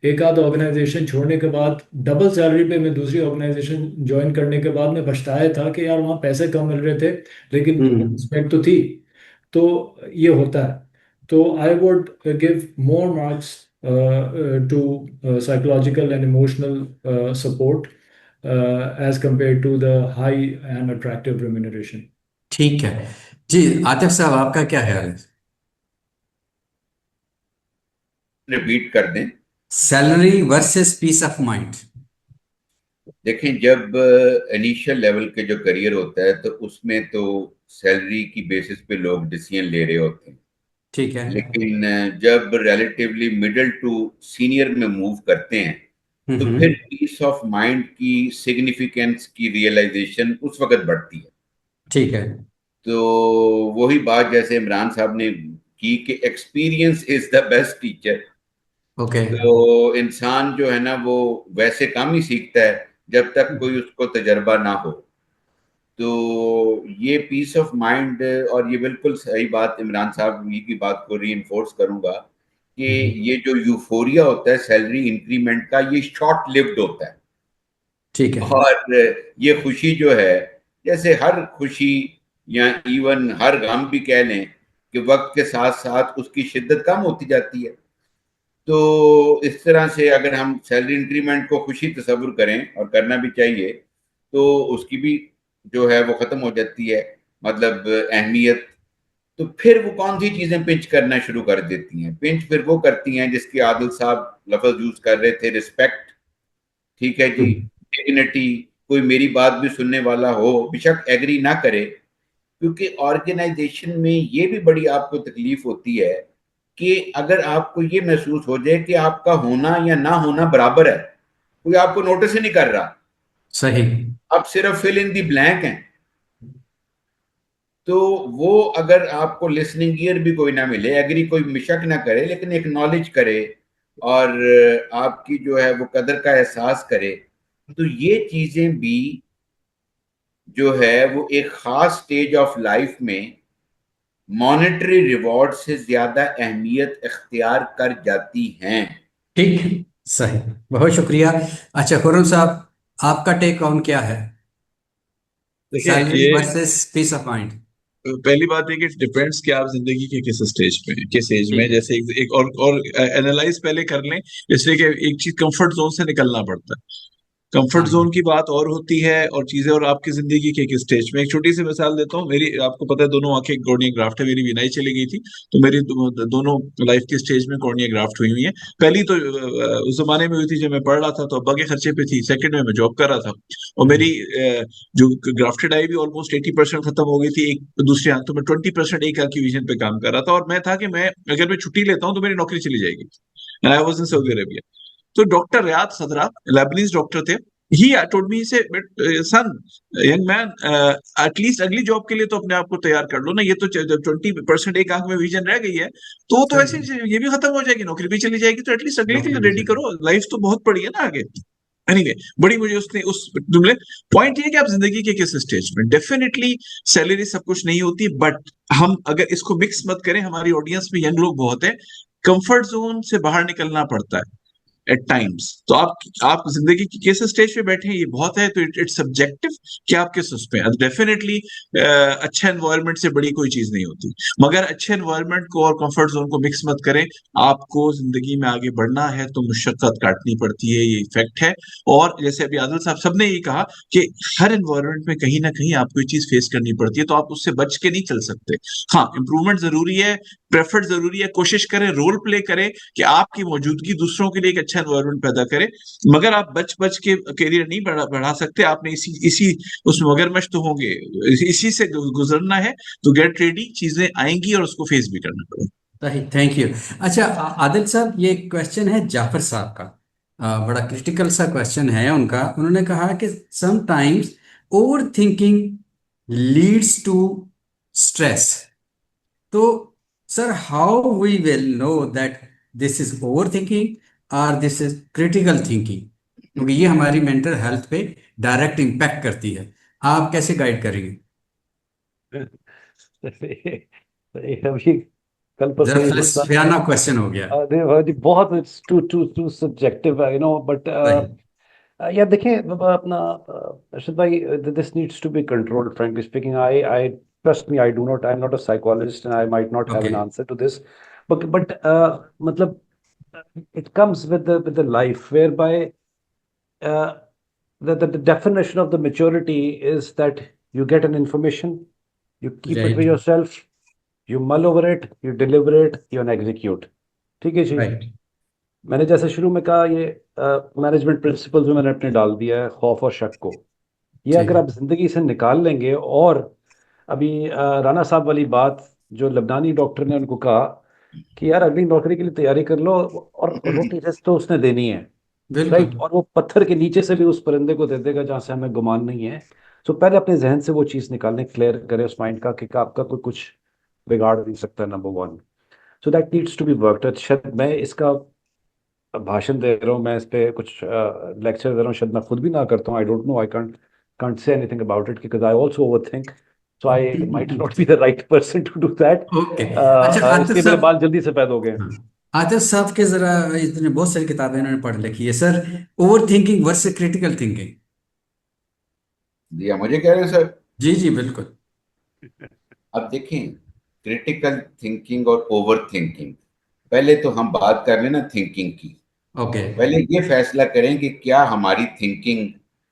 एक आध ऑर्गेनाइजेशन छोड़ने के बाद, डबल सैलरी पे मैं दूसरी ऑर्गेनाइजेशन ज्वाइन करने के बाद मैं पछताया था कि यार वहाँ पैसे कम मिल रहे थे, लेकिन रिस्पेक्ट तो थी। तो ये होता है। तो I would give more marks to psychological and emotional support as compared to the high and attractive remuneration. ठीक है जी। आतिफ साहब, आपका क्या ख्याल है? रिपीट कर दें। Salary versus peace of mind. देखें, जब इनिशियल लेवल के जो करियर होता है तो उसमें तो सैलरी की बेसिस पे लोग डिसीजन ले रहे होते हैं, ठीक है। लेकिन जब रिलेटिवली मिडिल टू सीनियर में मूव करते हैं तो फिर पीस ऑफ माइंड की सिग्निफिकेंस की रियलाइजेशन उस वक्त बढ़ती है। ठीक है। तो वही बात जैसे इमरान साहब ने की कि experience is the best teacher. Okay. तो इंसान जो है ना वो वैसे कम ही सीखता है जब तक कोई उसको तजर्बा ना हो। तो ये पीस ऑफ माइंड, और ये बिल्कुल सही बात इमरान साहब की बात को री इन्फोर्स करूंगा कि ये जो यूफोरिया होता है सैलरी इंक्रीमेंट का, ये शॉर्ट लिव्ड होता है। ठीक है। और ये खुशी जो है, जैसे हर खुशी या इवन हर गम भी कह लें कि वक्त के साथ साथ उसकी शिद्दत कम होती जाती है। तो इस तरह से अगर हम सैलरी इंक्रीमेंट को खुशी तस्वुर करें, और करना भी चाहिए, तो उसकी भी जो है वो खत्म हो जाती है, मतलब अहमियत। तो फिर वो कौन सी चीजें पिंच करना शुरू कर देती हैं? पिंच फिर वो करती हैं जिसकी आदिल साहब लफ्ज यूज कर रहे थे, रिस्पेक्ट। ठीक है जी। डिग्निटी, कोई मेरी बात भी सुनने वाला हो, बेशक एग्री ना करे। क्योंकि ऑर्गेनाइजेशन में ये भी बड़ी आपको तकलीफ होती है कि अगर आपको ये महसूस हो जाए कि आपका होना या ना होना बराबर है, कोई आपको नोटिस ही नहीं कर रहा, सही। आप सिर्फ फिल इन दी ब्लैंक हैं, तो वो अगर आपको लिसनिंग ईयर भी कोई ना मिले, एग्री कोई बेशक ना करे, लेकिन एक्नॉलेज करे और आपकी जो है वो कदर का एहसास करे, तो ये चीजें भी जो है वो एक खास स्टेज ऑफ लाइफ में मॉनेटरी रिवॉर्ड से ज्यादा अहमियत इख्तियार कर जाती हैं। ठीक। सही। बहुत शुक्रिया। अच्छा खुरम साहब, आपका टेक ऑन क्या है? देखिए सैलरी ये वर्सेस पीस ऑफ माइंड। पहली बात है कि डिपेंड्स कि आप जिंदगी के किस स्टेज पे हैं, किस एज में। ठीक है। जैसे एक और एनालाइज पहले कर लें, इसलिए कि एक चीज कंफर्ट जोन से निकलना पड़ता है। कंफर्ट हाँ। जोन की बात और होती है और चीजें और आपकी जिंदगी के एक स्टेज में। एक छोटी सी मिसाल देता हूँ। मेरी, आपको पता है, दोनों आंखें कॉर्निया ग्राफ्ट है। मेरी बीनाई चली गई थी, तो मेरी दोनों लाइफ के स्टेज में कॉर्निया ग्राफ्ट हुई हुई है। पहली तो उस जमाने में हुई थी जब मैं पढ़ रहा था, तो अब्बा के खर्चे पे थी। सेकंड में मैं जॉब कर रहा था, और मेरी जो ग्राफ्टेड आई भी ऑलमोस्ट 80% खत्म हो गई थी। एक दूसरी आंख, तो मैं 20% एक आंख की विजन पे काम कर रहा था। और मैं था कि मैं अगर मैं छुट्टी लेता हूँ तो मेरी नौकरी चली जाएगी। And I was in Saudi Arabia. तो डॉक्टर रियाद सदरा, लेबनीज डॉक्टर थे, ही told me, से सन, यंग मैन, एटलीस्ट अगली जॉब के लिए तो अपने आप को तैयार कर लो ना। ये तो 20% एक आंख में विजन रह गई है, तो ऐसे सही। ये भी खत्म हो जाएगी, नौकरी भी चली जाएगी, तो एटलीस्ट अगले के लिए नौकरी भी रेडी चली। करो। लाइफ तो बहुत पड़ी है ना आगे। एनीवे, बड़ी मुझे उसने उस जुमले, पॉइंट ये है कि आप जिंदगी के किस स्टेज में। डेफिनेटली सैलरी सब कुछ नहीं होती, बट हम अगर इसको मिक्स मत करें, हमारी ऑडियंस में यंग लोग बहुत है, कंफर्ट जोन से बाहर निकलना पड़ता है एट टाइम्स। तो आप जिंदगी की किस स्टेज पे बैठे हैं ये बहुत है, तो इट्स सब्जेक्टिव कि आप किस उस पे। डेफिनेटली अच्छा एनवायरनमेंट से बड़ी कोई चीज नहीं होती, मगर अच्छे एनवायरनमेंट को और कंफर्ट जोन को मिक्स मत करें। आपको जिंदगी में आगे बढ़ना है तो मुशक्कत काटनी पड़ती है, ये इफेक्ट है। और जैसे अभी आदिल साहब सबने ये कहा कि हर एनवायरनमेंट में कहीं ना कहीं आपको ये चीज फेस करनी पड़ती है, तो आप उससे बच के नहीं चल सकते। हाँ, इंप्रूवमेंट जरूरी है, प्रेफर्ट जरूरी है, कोशिश करें, रोल प्ले करें कि आपकी मौजूदगी दूसरों के लिए एक अच्छा एनवायरनमेंट पैदा करे। मगर आप बच बच के करियर नहीं बढ़ा सकते। आपने इसी इसी उस मगरमच्छ तो होंगे, इसी से गुजरना है। तो गेट रेडी, चीजें आएंगी और उसको फेस भी करना पड़ेगा। सही। Thank you. अच्छा आदिल साहब, ये क्वेश्चन है जाफर साहब का। बड़ा क्रिटिकल सा क्वेश्चन है उनका। उन्होंने कहा कि sometimes over thinking leads to stress. तो sir, how we will know that this is over thinking और दिस इज क्रिटिकल थिंकिंग, क्योंकि ये हमारी मेंटल हेल्थ पे डायरेक्ट इम्पैक्ट करती है। आप कैसे गाइड करेंगे? अभी कल परसों जरा ही गुस्सा। फिलोसफियाना क्वेश्चन हो गया। अरे भाई जी, बहुत it's too too too subjective, you know, but सही। यार देखिए अपना अर्शद भाई, this needs to be controlled, frankly speaking. I trust me, I am not a psychologist and I might not have okay. An answer to this, but मतलब it comes with the life whereby uh, the definition of the maturity is that you get an information, you keep it with right. yourself, you mull over it, you deliver it, you execute. ठीक है जी। Right. मैंने जैसे शुरू में कहा, ये management principles में मैंने अपने डाल दिया है खौफ और शक को। ये ठीक अगर है। आप जिंदगी से निकाल लेंगे, और अभी राना साहब वाली बात जो लबनानी डॉक्टर ने उनको कहा कि यार अगली नौकरी के लिए तैयारी कर लो, और रोटी रेस्ट तो उसने देनी है, राइट, बिल्कुल। और वो पत्थर के नीचे से भी उस परिंदे को दे देगा जहां से हमें गुमान नहीं है। सो पहले अपने जहन से वो चीज निकालने, क्लियर करें उस माइंड का कि आपका कोई कुछ बिगाड़ नहीं सकता, number one. So that needs to be worked. शायद मैं इसका भाषण दे रहा हूँ, मैं इस पे कुछ लेक्चर दे रहा हूँ, शायद मैं खुद भी ना करता हूँ, I don't know, I can't say anything about it because I also overthink, so I might not be the right person to do that. Okay. अच्छा आतिफ इसलिए मेरे साहब, बाल जल्दी से पैदा हो गए। हाँ, आतिफ साहब के जरा, इतने बहुत सारी किताबें इन्होंने पढ़ रखी है sir, over thinking versus critical thinking. दिया मुझे कह रहे हैं सर। जी जी बिल्कुल। अब देखें, क्रिटिकल थिंकिंग और ओवर थिंकिंग, पहले तो हम बात कर लेना थिंकिंग की। ओके। पहले ये फैसला करें कि क्या हमारी थिंकिंग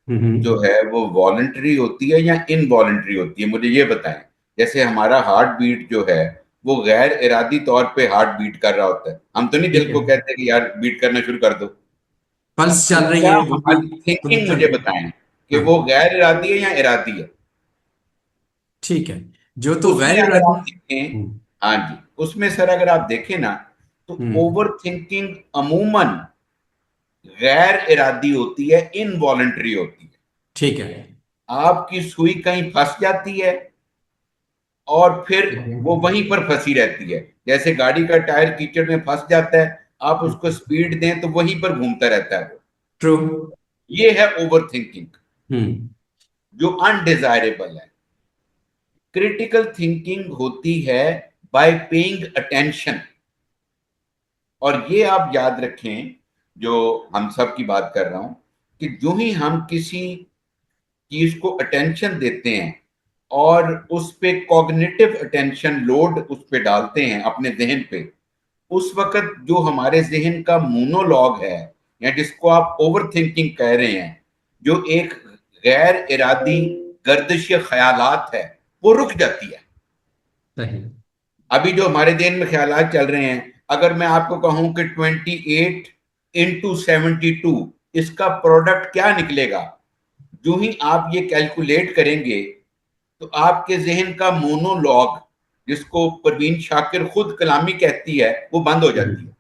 जो हम्म। है वो वॉलंटरी होती है या इनवॉलंटरी होती है, मुझे ये बताएं। जैसे हमारा हार्ट बीट जो है वो गैर इरादी तौर पे हार्ट बीट कर रहा होता है, हम तो नहीं ठीक दिल है, को कहते कि यार बीट करना शुरू कर दो। पल्स तो चल रही क्या है वो भी, हमारी तो भी थिंकिंग, चल मुझे रही है। बताएं कि हाँ वो गैर इरादी है या इरादी है। ठीक है, जो तो उसमें गैर अगर इरादी। आप देखें, हम्म। हाँ जी, उसमें सर अगर आप देखें ना, तो हम्म, ओवर थिंकिंग अमूमन गैर इरादी होती है, इनवॉलंटरी होती है। ठीक है। आपकी सुई कहीं फंस जाती है और फिर ठीक है। वो वहीं पर फंसी रहती है। जैसे गाड़ी का टायर कीचड़ में फंस जाता है, आप उसको स्पीड दें तो वहीं पर घूमता रहता है वो। ट्रू। ये है ओवर थिंकिंग, हम्म। जो अनडिजायरेबल है। क्रिटिकल थिंकिंग होती है बाय पेइंग अटेंशन। और ये आप याद रखें, जो हम सब की बात कर रहा हूं, कि जो ही हम किसी चीज को अटेंशन देते हैं और उस पे कॉग्निटिव अटेंशन लोड उस पे डालते हैं अपने जहन पे, उस वक्त जो हमारे जहन का मोनोलॉग है, या जिसको आप ओवर थिंकिंग कह रहे हैं, जो एक गैर इरादी गर्दिश ख्यालात है, वो रुक जाती है। सही। अभी जो हमारे जहन में ख्यालात चल रहे हैं, अगर मैं आपको कहूं कि 28 into 72 इसका प्रोडक्ट क्या निकलेगा, जो ही आप ये कैलकुलेट करेंगे तो आपके जहन का मोनोलॉग, जिसको परवीन शाकिर खुद कलामी कहती है, वो बंद हो जाती है।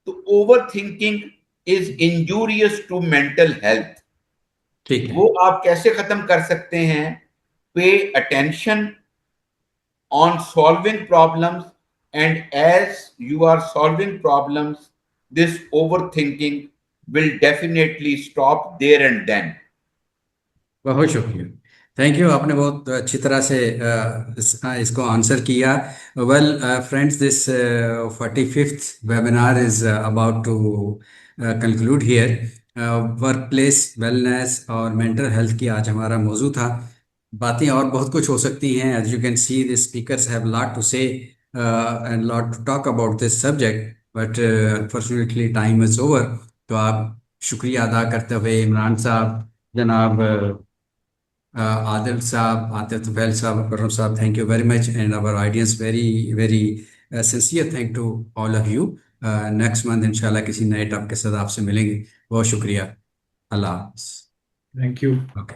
तो overthinking is injurious to mental health. ठीक है। वो आप कैसे खत्म कर सकते हैं? Pay attention on solving problems, and as you are solving problems, this overthinking will definitely stop there and then. बहुत शुक्रिया, थैंक यू, आपने बहुत अच्छी तरह से इसको आंसर किया। Well friends, this 45th webinar is about to conclude here. Workplace wellness और मेंटल हेल्थ की आज हमारा मौजू था। बातें और बहुत कुछ हो सकती हैं, as you can see the speakers have lot to say and lot to talk about this subject, but unfortunately time is over. तो आप शुक्रिया अदा करते हुए इमरान साहब, जनाब Adil Saab, Atif Tufail Saab, Karam Saab, thank you very much, and our audience very very sincere thank to all of you. Next month इंशाल्लाह किसी नए टॉपिक के साथ आपसे मिलेंगे। बहुत शुक्रिया। अल्लाह हाफ़िज़। Thank you. ओके।